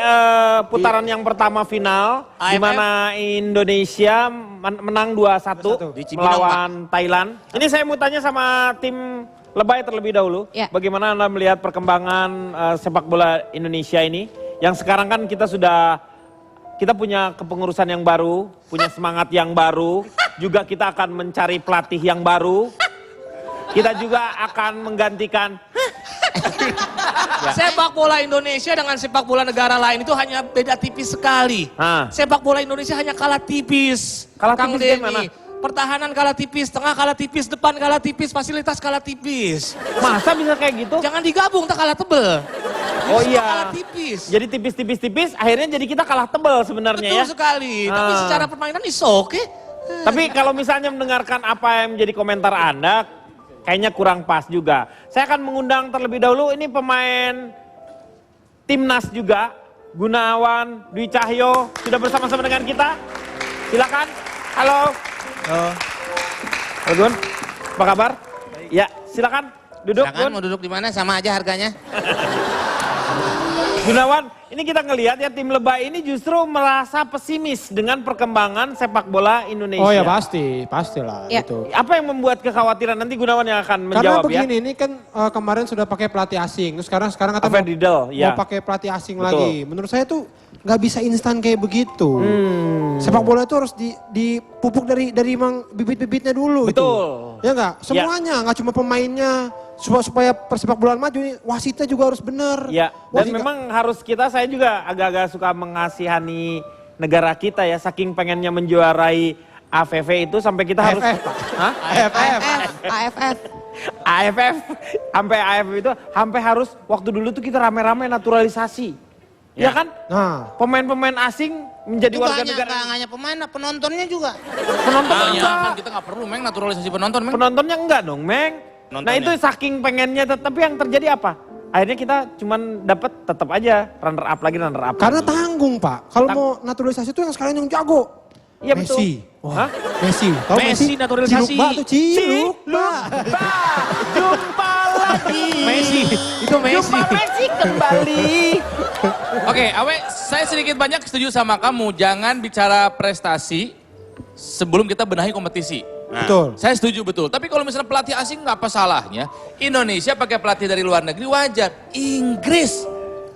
putaran yang pertama final. AFF. Di mana Indonesia menang 2-1 Di Cibinong, melawan Thailand. Ini saya mau tanya sama tim Lebay terlebih dahulu. Ya. Bagaimana Anda melihat perkembangan sepak bola Indonesia ini? Yang sekarang kan kita punya kepengurusan yang baru, punya semangat yang baru, juga kita akan mencari pelatih yang baru. Kita juga akan menggantikan. Sepak bola Indonesia dengan sepak bola negara lain itu hanya beda tipis sekali. Sepak bola Indonesia hanya kalah tipis. Kalah Kang tipis Denny. gimana? Pertahanan kalah tipis, tengah kalah tipis, depan kalah tipis, fasilitas kalah tipis. Masa bisa kayak gitu? Jangan digabung, tak kalah tebel. Oh Semua iya. kalah tipis. Jadi tipis-tipis, akhirnya jadi kita kalah tebel sebenarnya Betul ya. sekali, tapi secara permainan is oke. Tapi kalau misalnya mendengarkan apa yang menjadi komentar Anda, kayaknya kurang pas juga. Saya akan mengundang terlebih dahulu, ini pemain timnas juga, Gunawan Dwi Cahyo, sudah bersama-sama dengan kita. Silakan. Halo. Halo Gun, apa kabar? Ya, silakan duduk Silakan Gun. mau duduk di mana sama aja harganya. Gunawan, ini kita ngelihat ya tim Lebay ini justru merasa pesimis dengan perkembangan sepak bola Indonesia. Oh ya pastilah Ya. gitu. Apa yang membuat kekhawatiran? Nanti Gunawan yang akan Karena menjawab begini, ya. ini kan kemarin sudah pakai pelatih asing, terus sekarang kata Alfred Riedel, ya. mau pakai pelatih asing Betul. lagi. Menurut saya tuh nggak bisa instan kayak begitu. Sepak bola itu harus dipupuk dari emang bibit-bibitnya dulu. Betul. Ya nggak? Semuanya, nggak cuma pemainnya. Supaya persepak bolaan maju ini, wasitnya juga harus benar. Ya, dan memang harus saya juga agak-agak suka mengasihani negara kita ya, saking pengennya menjuarai AFF itu sampai kita harus... AFF, Pak. Hah? AFF. AFF, sampai AFF itu, sampai harus, waktu dulu tuh kita rame-rame naturalisasi. Ya kan? Nah, Pemain-pemain asing menjadi Itu warga hanya, negara. hanya pemain, penontonnya juga. Penonton Makanya enggak. kan kita nggak perlu Meng naturalisasi penonton Meng. Penontonnya enggak dong, Meng. Nah Nontonnya. itu saking pengennya, tapi yang terjadi apa? Akhirnya kita cuman dapat tetap aja runner up lagi. karena tanggung Pak. Kalau mau naturalisasi itu yang sekarang yang jago. Iya betul. Messi. Wah, Messi. Tahu Messi naturalisasi. Ciluk Mbak tuh Ciluk Mbak. Jumpa lagi. Messi, itu Messi. Jumpa Messi kembali. Oke, Awe, saya sedikit banyak setuju sama kamu. Jangan bicara prestasi sebelum kita benahi kompetisi. Betul. Saya setuju betul. Tapi kalau misalnya pelatih asing nggak apa salahnya. Indonesia pakai pelatih dari luar negeri wajar. Inggris,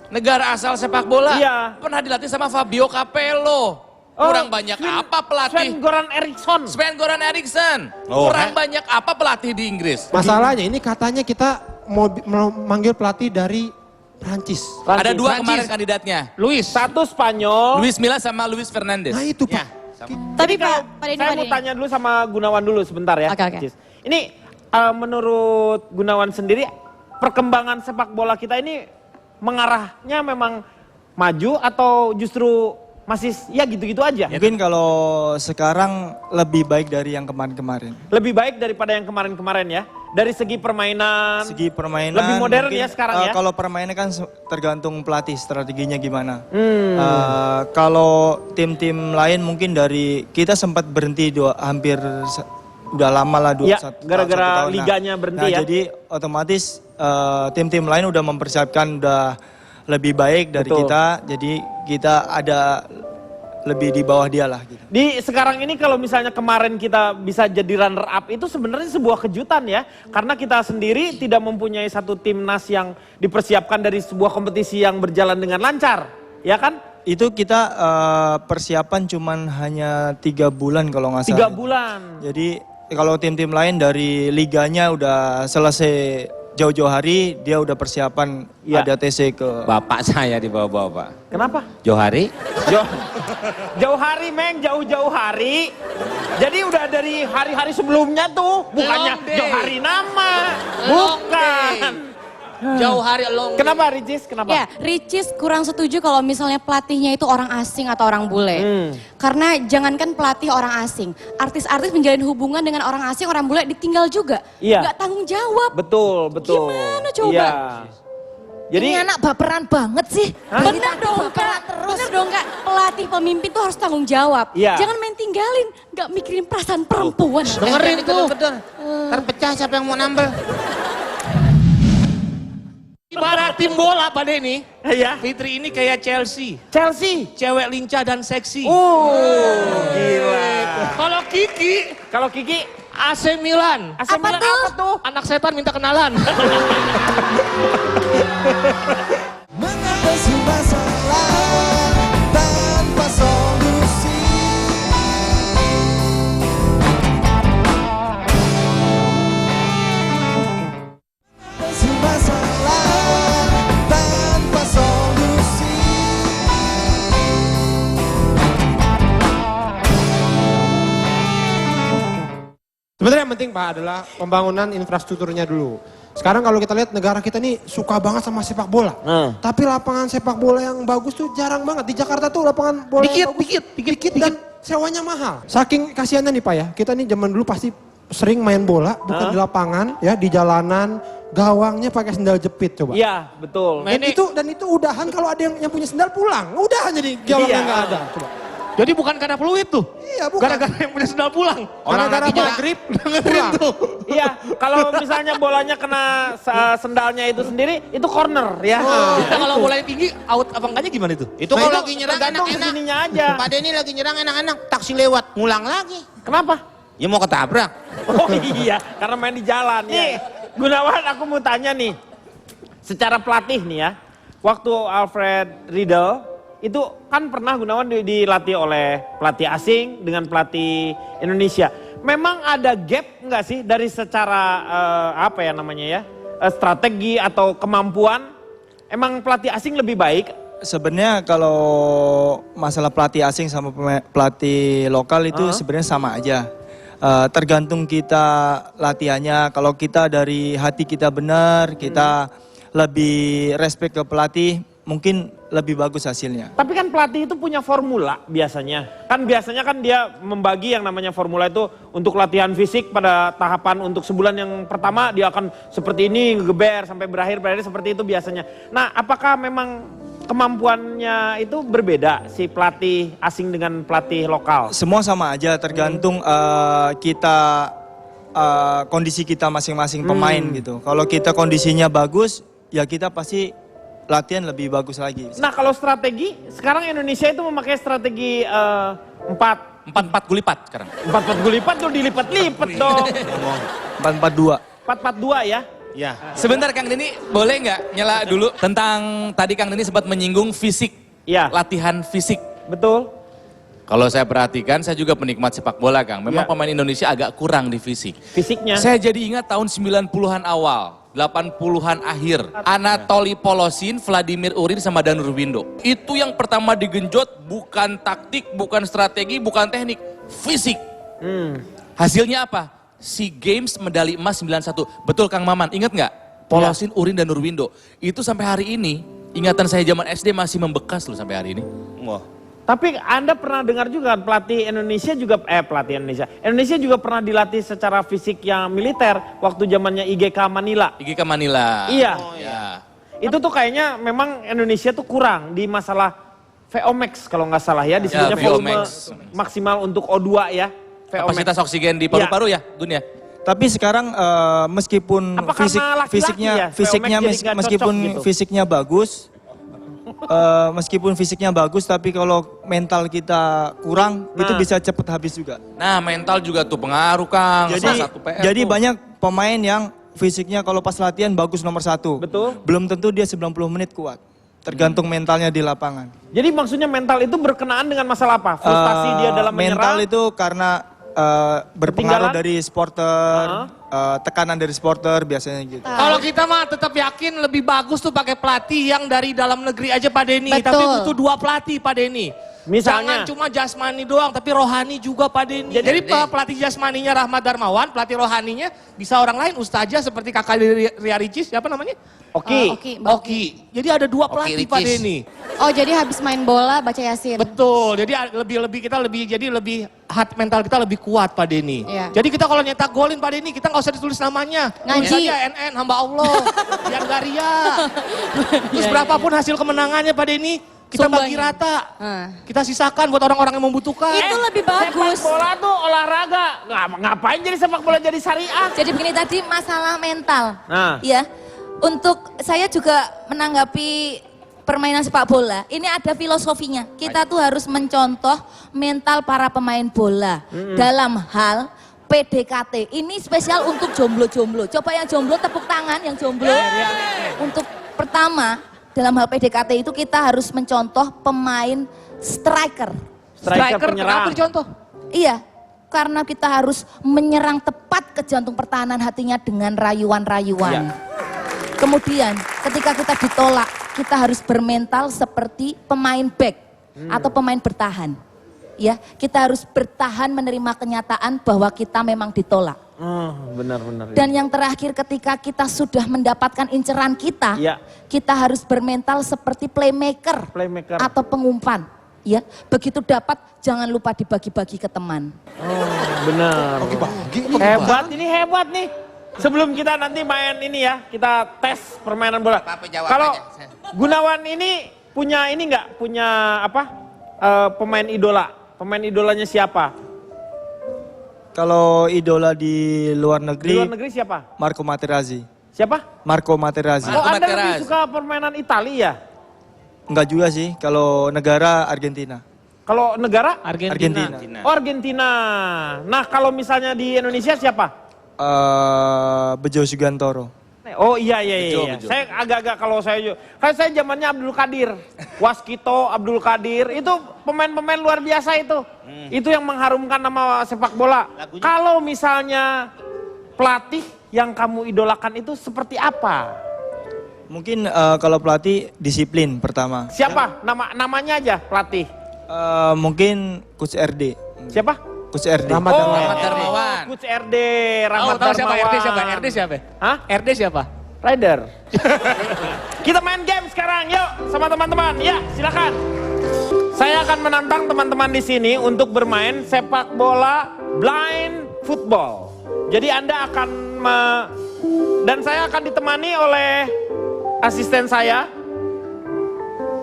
negara asal sepak bola, Iya. pernah dilatih sama Fabio Capello. Kurang banyak apa pelatih? Sven-Goran Eriksson. Sven-Goran Eriksson. Oh, Kurang banyak apa pelatih di Inggris? Masalahnya ini katanya kita mau manggil pelatih dari Prancis. Ada dua Prancis. kemarin kandidatnya. Luis. Satu Spanyol. Luis Milla sama Luis Fernandes. Nah itu Pak. Tapi Pak Denny, Saya mau tanya dulu sama Gunawan dulu sebentar ya. Oke. Cis. Ini menurut Gunawan sendiri perkembangan sepak bola kita ini mengarahnya memang maju atau justru masih ya gitu-gitu aja? Mungkin kalau sekarang lebih baik dari yang kemarin-kemarin. Lebih baik daripada yang kemarin-kemarin ya. Dari segi permainan. Segi permainan Lebih modern mungkin, ya sekarang ya. Kalau permainan kan tergantung pelatih strateginya gimana. Kalau tim-tim lain mungkin dari kita sempat berhenti hampir udah lama lah Ya, satu gara-gara tahun. liganya berhenti ya. Jadi otomatis tim-tim lain udah mempersiapkan udah lebih baik dari Betul. kita. Jadi kita ada lebih di bawah dia lah gitu. Di sekarang ini kalau misalnya kemarin kita bisa jadi runner up itu sebenarnya sebuah kejutan ya. Karena kita sendiri tidak mempunyai satu timnas yang dipersiapkan dari sebuah kompetisi yang berjalan dengan lancar. Ya kan? Itu kita persiapan cuman hanya 3 bulan kalau nggak salah. 3 bulan. Jadi kalau tim-tim lain dari liganya udah selesai jauh-jauh hari, dia udah persiapan ada TC ke... Bapak saya dibawa-bawa Pak. Kenapa? Johari. Jauh hari Meng, jauh-jauh hari. Jadi udah dari hari-hari sebelumnya tuh. Bukannya jauh hari nama. Bukan. Jauh hari long. Kenapa Ricis? Kenapa? Ya, Ricis kurang setuju kalau misalnya pelatihnya itu orang asing atau orang bule. Karena jangankan pelatih orang asing, artis-artis menjalin hubungan dengan orang asing, orang bule ditinggal juga. Iya. Nggak tanggung jawab. Betul. Gimana coba? Iya. Jadi Ini anak baperan banget sih. Bener dong Kak, bener dong Kak. Pelatih pemimpin tuh harus tanggung jawab. Iya. Jangan main tinggalin, nggak mikirin perasaan perempuan. Dengerin tuh. Terpecah siapa yang mau nambel. Ibarat tim bola Pak Denny. ya. Fitri ini kayak Chelsea. Chelsea. Cewek lincah dan seksi. Gila. Kalau Kiki AC Milan. AC Milan apa tuh? Anak setan minta kenalan. Mengatasi masalah tanpa solusi. Mengatasi masalah tanpa solusi. Sebenarnya yang penting Pak adalah pembangunan infrastrukturnya dulu. Sekarang kalau kita lihat negara kita ini suka banget sama sepak bola. Tapi lapangan sepak bola yang bagus tuh jarang banget. Di Jakarta tuh lapangan bola yang bagus dikit dan sewanya mahal. Saking kasihannya nih Pak ya, kita nih zaman dulu pasti sering main bola, bukan di lapangan ya, di jalanan, gawangnya pakai sendal jepit coba. Iya, betul. Dan itu udahan kalau ada yang punya sendal pulang. Udahan jadi gawangnya nggak ada. Coba. Jadi bukan karena peluit tuh. Iya bukan. Gara-gara yang punya sendal pulang. Gara-gara maghrib pulang. Iya, kalau misalnya bolanya kena sendalnya itu sendiri, itu corner ya. Kita kalau bolanya tinggi, out apa enggaknya gimana itu? Itu kalau lagi nyerang tergantung enak-enak. segininya aja. Pak Denny lagi nyerang enak-enak, taksi lewat, ngulang lagi. Kenapa? Ya mau ketabrak. Oh iya, karena main di jalan. Nih, Gunawan aku mau tanya nih. Secara pelatih nih ya, waktu Alfred Riedel, itu kan pernah Gunawan dilatih oleh pelatih asing dengan pelatih Indonesia. Memang ada gap nggak sih dari secara apa ya namanya ya, strategi atau kemampuan? Emang pelatih asing lebih baik? Sebenarnya kalau masalah pelatih asing sama pelatih lokal itu sebenarnya sama aja. Tergantung kita latihannya. Kalau kita dari hati kita benar, kita lebih respect ke pelatih, mungkin lebih bagus hasilnya. Tapi kan pelatih itu punya formula biasanya. Kan biasanya kan dia membagi yang namanya formula itu untuk latihan fisik pada tahapan untuk sebulan yang pertama dia akan seperti ini ngegeber sampai berakhir seperti itu biasanya. Nah, apakah memang kemampuannya itu berbeda si pelatih asing dengan pelatih lokal? Semua sama aja, tergantung kita kondisi kita masing-masing pemain gitu. Kalau kita kondisinya bagus, ya kita pasti latihan lebih bagus lagi. Nah kalau strategi, sekarang Indonesia itu memakai strategi 4-4 gulipat sekarang. 4-4 gulipat tuh dilipat-lipat dong. 4-4-2. 4-4-2 ya? Ya. Sebentar Kang Denny, boleh nggak nyela dulu tentang tadi Kang Denny sempat menyinggung fisik, latihan fisik. Betul. Kalau saya perhatikan, saya juga penikmat sepak bola Kang. Memang pemain Indonesia agak kurang di fisik. Fisiknya. Saya jadi ingat tahun 90-an awal. 80-an akhir, Anatoly Polosin, Vladimir Urin sama Danur Windo. Itu yang pertama digenjot bukan taktik, bukan strategi, bukan teknik, fisik. Hasilnya apa? SEA Games medali emas 91. Betul Kang Maman, ingat nggak? Polosin, Urin, dan Nurwindo. Itu sampai hari ini, ingatan saya zaman SD masih membekas loh sampai hari ini. Wah. Tapi Anda pernah dengar juga pelatih Indonesia juga, Indonesia juga pernah dilatih secara fisik yang militer waktu zamannya IGK Manila. IGK Manila. Iya. Oh, ya. Itu tuh kayaknya memang Indonesia tuh kurang di masalah VO-max kalau nggak salah ya. Disebutnya volume maksimal untuk O2 ya. Kapasitas oksigen di paru-paru ya, Gun ya? Tapi sekarang meskipun fisiknya fisiknya gitu? fisiknya bagus, meskipun fisiknya bagus tapi kalau mental kita kurang itu bisa cepet habis juga. Nah mental juga tuh pengaruh Kang. Salah satu PR Jadi tuh. banyak pemain yang fisiknya kalau pas latihan bagus nomor 1. Betul. Belum tentu dia 90 menit kuat. Tergantung mentalnya di lapangan. Jadi maksudnya mental itu berkenaan dengan masalah apa? Frustasi dia dalam mental menyerang? itu karena berpengaruh Ketinggalan? dari supporter, tekanan dari supporter biasanya gitu. Kalau kita mah tetap yakin lebih bagus tuh pakai pelatih yang dari dalam negeri aja Pak Denny. Betul. Tapi butuh 2 pelatih Pak Denny. Misalnya? Jangan cuma jasmani doang, tapi rohani juga Pak Denny. Jadi pelatih jasmaninya Rahmat Darmawan, pelatih rohaninya bisa orang lain, ustazah seperti kakak Ria Ricis, siapa namanya? Oke. Mbak Oki. Jadi ada 2 pelatih Pak Denny. Oh jadi habis main bola baca Yasin. Betul. Jadi lebih mental kita lebih kuat Pak Denny. Iya. Jadi kita kalau nyetak golin Pak Denny, kita nggak usah ditulis namanya. Ngaji. Tulis aja NN hamba Allah. Biar nggak ria. Terus berapapun hasil kemenangannya Pak Denny, kita bagi Sumbangin. rata. Kita sisakan buat orang-orang yang membutuhkan. Itu lebih bagus. Sepak bola tuh olahraga. Ngapain jadi sepak bola jadi syariah? Jadi begini tadi masalah mental. Nah. Ya. Untuk saya juga menanggapi permainan sepak bola, ini ada filosofinya. Kita tuh harus mencontoh mental para pemain bola dalam hal PDKT. Ini spesial untuk jomblo-jomblo. Coba yang jomblo tepuk tangan, yang jomblo. Untuk pertama, dalam hal PDKT itu kita harus mencontoh pemain striker. Striker kenapa penyerang. dicontoh? Iya, karena kita harus menyerang tepat ke jantung pertahanan hatinya dengan rayuan-rayuan. Kemudian ketika kita ditolak, kita harus bermental seperti pemain back atau pemain bertahan. Ya, kita harus bertahan menerima kenyataan bahwa kita memang ditolak. Benar-benar. Dan yang terakhir ketika kita sudah mendapatkan inceran kita, Ya. kita harus bermental seperti playmaker, Playmaker. atau pengumpan. Ya, begitu dapat jangan lupa dibagi-bagi ke teman. Benar. Hebat, ini hebat nih. Sebelum kita nanti main ini ya, kita tes permainan bola. Kalau Gunawan ini punya ini nggak? Punya apa? Pemain idola. Pemain idolanya siapa? Kalau idola di luar Di negeri, luar negeri siapa? Marco Materazzi. Siapa? Marco Materazzi. Oh, Anda lebih Materazzi. suka permainan Italia ya? Enggak juga sih, kalau negara Argentina. Kalau negara? Argentina. Oh, Argentina. Nah, kalau misalnya di Indonesia siapa? Bejo Sugantoro. Oh iya. Bejo. Saya agak-agak kalau saya kan saya zamannya Abdul Qadir. Waskito, Abdul Qadir itu pemain-pemain luar biasa itu. Itu yang mengharumkan nama sepak bola. Kalau misalnya pelatih yang kamu idolakan itu seperti apa? Mungkin kalau pelatih disiplin pertama. Siapa? Namanya aja pelatih. Mungkin Coach RD. Siapa? Coach RD. Rahmat Rahmat Darmawan. Coach RD, Rahmat Tahu siapa Darmawan. RD siapa? RD siapa? Hah? RD siapa? Rider. Kita main game sekarang, yuk sama teman-teman. Ya, silakan. Saya akan menantang teman-teman di sini untuk bermain sepak bola blind football. Jadi Anda akan dan saya akan ditemani oleh asisten saya,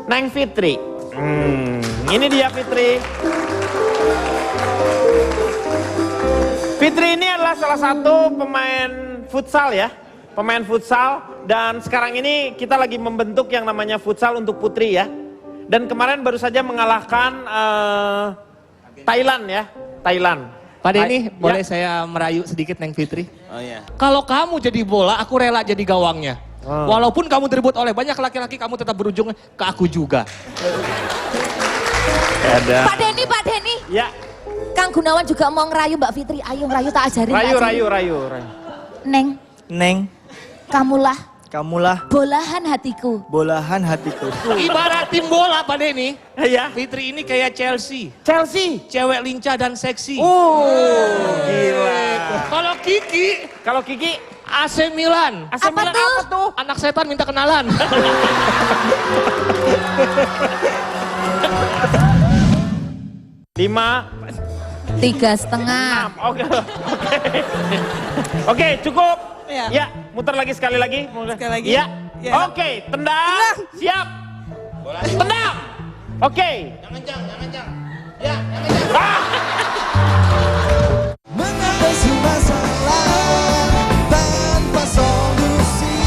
Neng Fitri. Ini dia Fitri. Fitri ini adalah salah satu pemain futsal ya. Pemain futsal dan sekarang ini kita lagi membentuk yang namanya futsal untuk putri ya. Dan kemarin baru saja mengalahkan Thailand ya. Thailand. Pak Denny, Ya. boleh saya merayu sedikit Neng Fitri? Oh iya. Kalau kamu jadi bola, aku rela jadi gawangnya. Walaupun kamu direbut oleh banyak laki-laki, kamu tetap berujung ke aku juga. Pak Denny. Ya, Kang Gunawan juga mau ngerayu Mbak Fitri. Ayo ngerayu tak ajarin. tak ajarin. rayu. Neng, kamulah bolahan hatiku. Bolahan hatiku. Ibarat tim bola Pak Denny, Ya. Fitri ini kayak Chelsea. Chelsea. Cewek lincah dan seksi. Gila. Kalau Kiki AC Milan. AC Milan apa tuh? Anak setan minta kenalan. Lima. 3,5. Oke, cukup. Iya. Ya, muter lagi sekali lagi. Sekali lagi. Ya. Ya. Oke, tendang. Siap. Tendang. Oke. Mengatasi masalah tanpa solusi.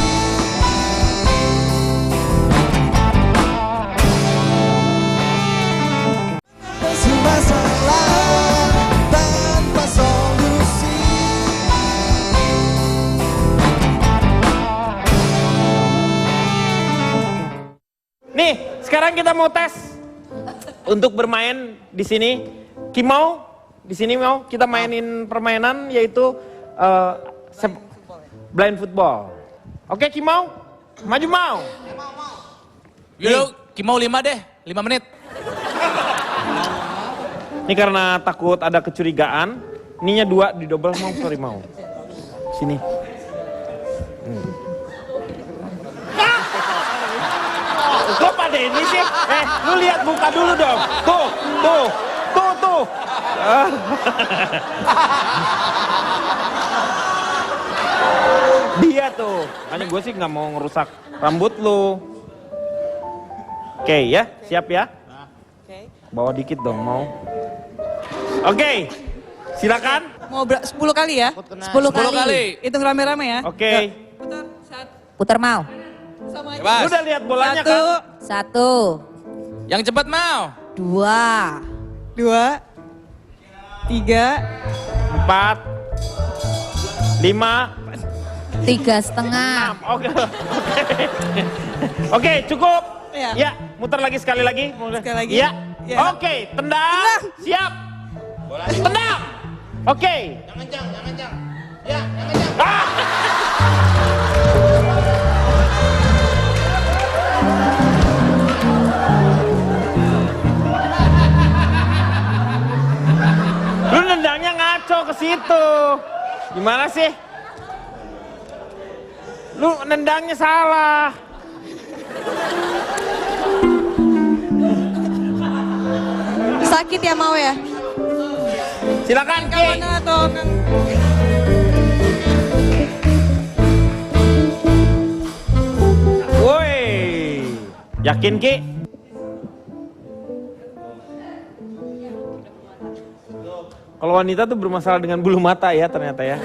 Nih, sekarang kita mau tes untuk bermain di sini. Kimau, di sini mau kita mainin permainan yaitu blind football. Oke, Kimau, maju mau. Yuk, Kimau 5 deh, 5 menit. Ini karena takut ada kecurigaan, ininya 2 didobel mau, sorry mau. Sini. Kok pada ini sih? Lu lihat buka dulu dong. Tuh. Dia tuh. Makanya gue sih nggak mau ngerusak rambut lu. Oke ya, siap ya? Bawa dikit dong mau. Oke, silakan. Mau 10 kali ya? 10 kali. Hitung rame-rame ya. Oke. Putar mau. Bebas. Lu udah lihat bolanya Satu, kan? 1, Yang cepat mau. 2, 2, 3, 4, 5, 3,5. Oke, cukup. Iya. Ya, muter lagi sekali lagi. Sekali lagi. Ya. Ya. Oke, tendang. Siap. Tendang. Oke. Jangan jang. Ya, jangan jang. Lu nendangnya ngaco ke situ. Gimana sih? Lu nendangnya salah. Sakit ya mau ya? Silakan, Ki. Mana atau Woi. Yakin, Ki? Kalau wanita tuh bermasalah dengan bulu mata ya ternyata ya.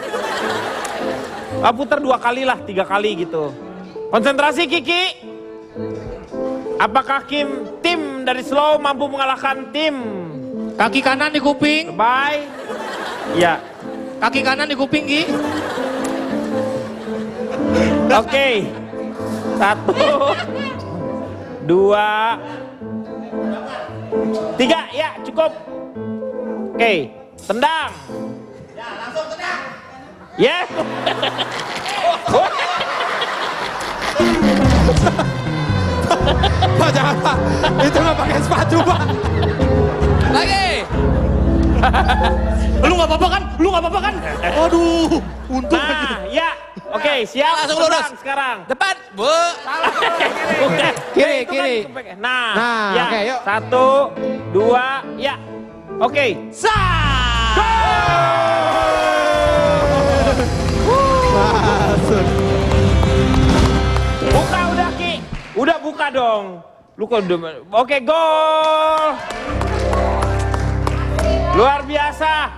Putar 2 kali lah, 3 kali gitu. Konsentrasi Kiki. Apakah tim dari Slow mampu mengalahkan tim? Kaki kanan di kuping. Bye. Ya. Kaki kanan di kuping, Gi. Oke. 1, 2, 3. Ya, cukup. Oke. Tendang. Ya, langsung tendang. Ya. Pak jangan Pak, itu nggak pakai sepatu Pak. Lagi. Lu nggak apa-apa kan? Aduh, untung aja. Nah, ya. Oke, siap. Langsung lurus. Tendang sekarang. Depan, Bu. Bukan. Kiri, Itu kan kiri. kepek- Nah, Nah, ya. oke, yuk. 1, 2, ya. Oke. Masuk. Buka udah, Ki. Udah buka dong. Lu kok udah... Oke, gol. Luar biasa.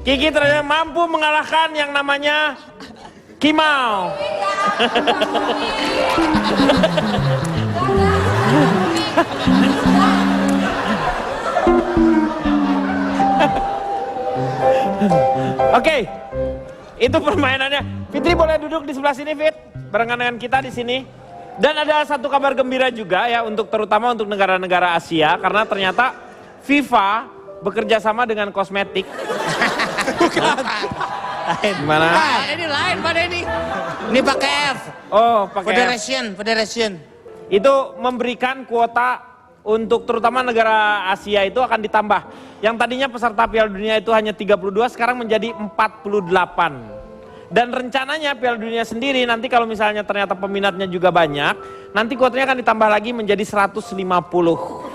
Kiki ternyata mampu mengalahkan yang namanya Kimau. Oke, itu permainannya. Fitri boleh duduk di sebelah sini, Fit, barengan dengan kita di sini. Dan ada satu kabar gembira juga ya, terutama untuk negara-negara Asia, karena ternyata FIFA bekerja sama dengan kosmetik. Bukan. Gimana? Ini lain, Pak Denny. Ini pakai F. Oh, pakai Federation. itu memberikan kuota untuk terutama negara Asia itu akan ditambah. Yang tadinya peserta Piala Dunia itu hanya 32, sekarang menjadi 48. Dan rencananya Piala Dunia sendiri nanti kalau misalnya ternyata peminatnya juga banyak, nanti kuotanya akan ditambah lagi menjadi 150.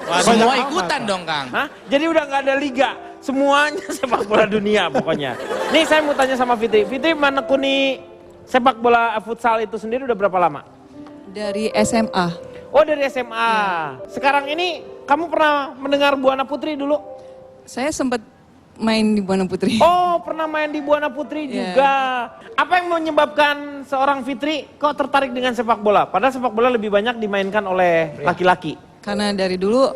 Wah, semua ikutan dong, Kang. Hah? Jadi udah nggak ada liga, semuanya sepak bola dunia pokoknya. Nih saya mau tanya sama Fitri, Fitri menekuni sepak bola futsal itu sendiri udah berapa lama? dari SMA. Oh dari SMA. Sekarang ini kamu pernah mendengar Buana Putri dulu? Saya sempat main di Buana Putri. Oh pernah main di Buana Putri juga. Apa yang menyebabkan seorang Fitri kok tertarik dengan sepak bola? Padahal sepak bola lebih banyak dimainkan oleh laki-laki. Karena dari dulu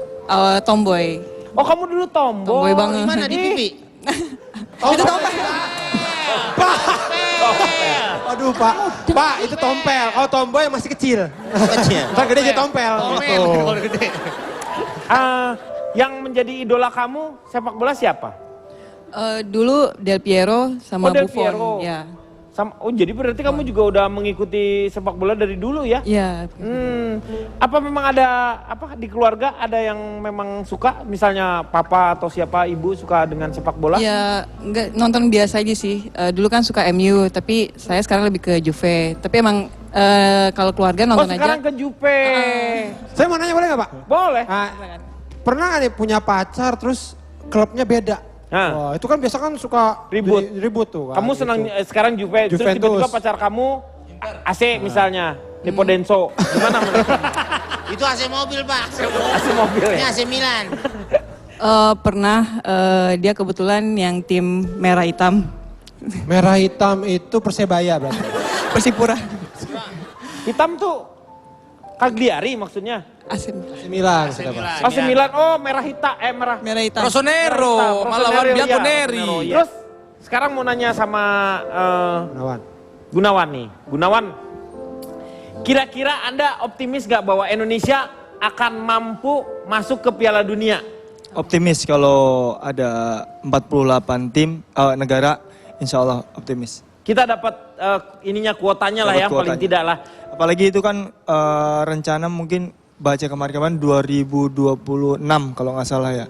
tomboy. Oh kamu dulu tomboy. Tomboy banget. Mana di pipi? Itu tomboy. Waduh Pak, Pak itu tompel. Kalau tomboy masih kecil. Kecil. Ntar gede jadi tompel. Gitu. Yang menjadi idola kamu sepak bola siapa? Dulu Del Piero sama Oh, Del Buffon. Piero. Ya. Oh jadi berarti kamu juga udah mengikuti sepak bola dari dulu ya? Ya. Apa memang ada di keluarga ada yang memang suka, misalnya papa atau siapa ibu suka dengan sepak bola? Ya, enggak nonton biasa aja sih. Dulu kan suka MU, tapi saya sekarang lebih ke Juve. Tapi emang kalau keluarga nonton aja. Sekarang ke Juve. Saya mau nanya boleh nggak Pak? Boleh. Pernah nggak nih punya pacar terus klubnya beda? Wah, itu kan biasa kan suka ribut tuh. Kamu senang sekarang Juve, terus Juventus. tiba-tiba pacar kamu AC misalnya, Tipo Denso. Gimana menurut kamu? Itu AC mobil Pak. AC mobil Ini ya? AC Milan. Pernah dia kebetulan yang tim merah hitam. Merah hitam itu Persebaya berarti. Persipura. Hitam tuh Cagliari maksudnya. AC Milan. sudah, Pak. AC Milan, oh merah hitam, merah hitam. Rossonero, malawan Bianconeri. Terus sekarang mau nanya sama Gunawan nih. Gunawan, kira-kira Anda optimis gak bahwa Indonesia akan mampu masuk ke Piala Dunia? Optimis kalau ada 48 tim negara, insya Allah optimis. Kita dapat kuotanya lah Dapat ya, paling kuotanya. tidak lah. Apalagi itu kan rencana mungkin baca kemarin-kemarin 2026 kalau nggak salah ya.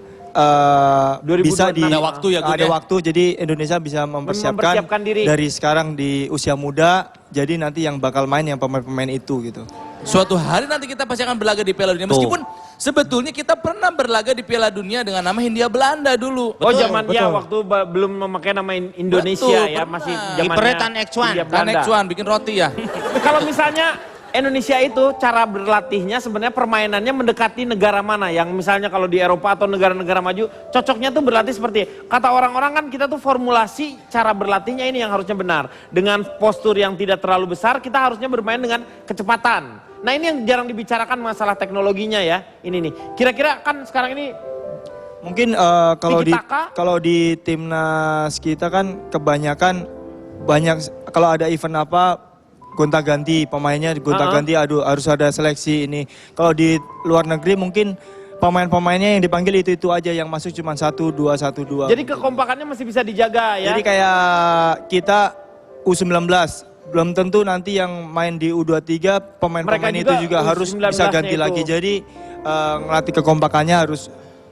2026. Bisa Ada waktu ya, Gun, ada ya? waktu, jadi Indonesia bisa Mempersiapkan diri. dari sekarang di usia muda, jadi nanti yang bakal main yang pemain-pemain itu gitu. Suatu hari nanti kita pasti akan berlaga di Piala Dunia. Meskipun sebetulnya kita pernah berlaga di Piala Dunia dengan nama Hindia Belanda dulu. Oh zaman ya waktu belum memakai nama Indonesia Betul, ya, pernah. masih Kipernya zamannya Tan Ek-Chuan. Hindia Kan Belanda. Ekcuan bikin roti ya. Kalau misalnya Indonesia itu cara berlatihnya sebenarnya permainannya mendekati negara mana yang misalnya kalau di Eropa atau negara-negara maju cocoknya tuh berlatih seperti kata orang-orang kan kita tuh formulasi cara berlatihnya ini yang harusnya benar dengan postur yang tidak terlalu besar, kita harusnya bermain dengan kecepatan. Nah ini yang jarang dibicarakan masalah teknologinya ya ini nih. Kira-kira kan sekarang ini Mungkin Tiki-taka? kalau di timnas kita kan kebanyakan banyak kalau ada event apa gonta-ganti pemainnya, gonta-ganti harus ada seleksi ini. Kalau di luar negeri mungkin pemain-pemainnya yang dipanggil itu aja, yang masuk cuma 1, 2, 1, 2. jadi kekompakannya masih bisa dijaga ya. Jadi kayak kita U19 belum tentu nanti yang main di U23 pemain-pemain Mereka itu juga juga harus U19-nya bisa ganti itu. lagi. Jadi ngelatih kekompakannya harus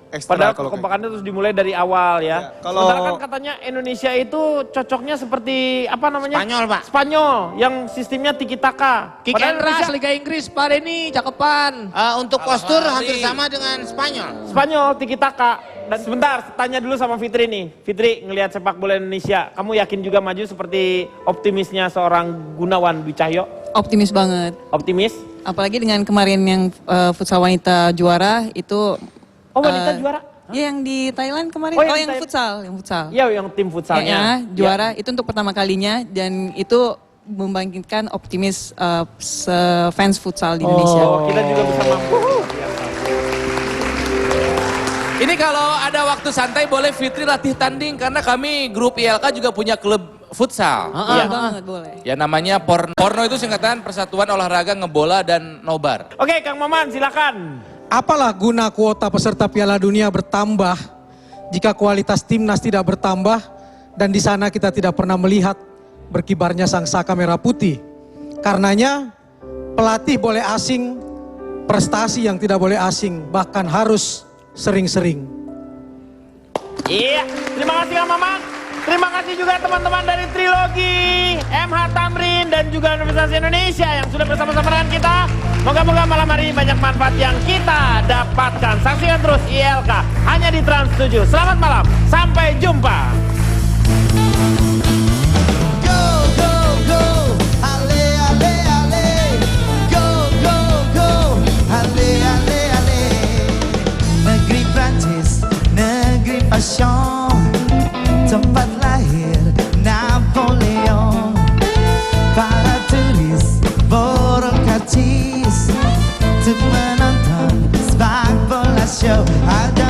ekstra. Padahal kalau kekompakannya terus dimulai dari awal ya. Ya, kalau- Sementara kan katanya Indonesia itu cocoknya seperti apa namanya? Spanyol, Pak. Spanyol yang sistemnya tiki taka. Kick and rush Liga Inggris, Pak Denny, cakepan. Untuk postur hampir sama dengan Spanyol. Spanyol tiki taka. Dan sebentar, tanya dulu sama Fitri nih. Fitri ngelihat sepak bola Indonesia, kamu yakin juga maju seperti optimisnya seorang Gunawan Dwi Cahyo? Optimis banget. Optimis? Apalagi dengan kemarin yang futsal wanita juara itu. Oh wanita juara? Ya yang di Thailand kemarin. Oh, Oh, yang yang di futsal, yang futsal. Iya yang tim futsalnya. Ya, juara itu untuk pertama kalinya dan itu membangkitkan optimis fans futsal di Indonesia. Oh kita juga bisa mampu. Ini kalau ada waktu santai boleh Fitri latih tanding karena kami grup ILK juga punya klub futsal. Iya banget boleh. Ya namanya Porno. Porno itu singkatan Persatuan Olahraga Ngebola dan Nobar. Oke Kang Maman silakan. Apalah guna kuota peserta Piala Dunia bertambah jika kualitas timnas tidak bertambah dan di sana kita tidak pernah melihat berkibarnya sang saka merah putih. Karenanya pelatih boleh asing, prestasi yang tidak boleh asing, bahkan harus sering-sering. Iya, terima kasih Kang Maman. Terima kasih juga teman-teman dari Trilogi, MH Tamrin dan juga Universitas Indonesia yang sudah bersama-sama dengan kita. Moga-moga malam hari ini banyak manfaat yang kita dapatkan. Saksikan terus ILK hanya di Trans 7. Selamat malam, sampai jumpa. Go, go, go, ale, ale, ale. Go, go, go, ale, ale, ale. Negeri Prancis, negeri passion, tempat lahir Napoleon. Para turis borong karcis untuk menonton sepak bola show. Ada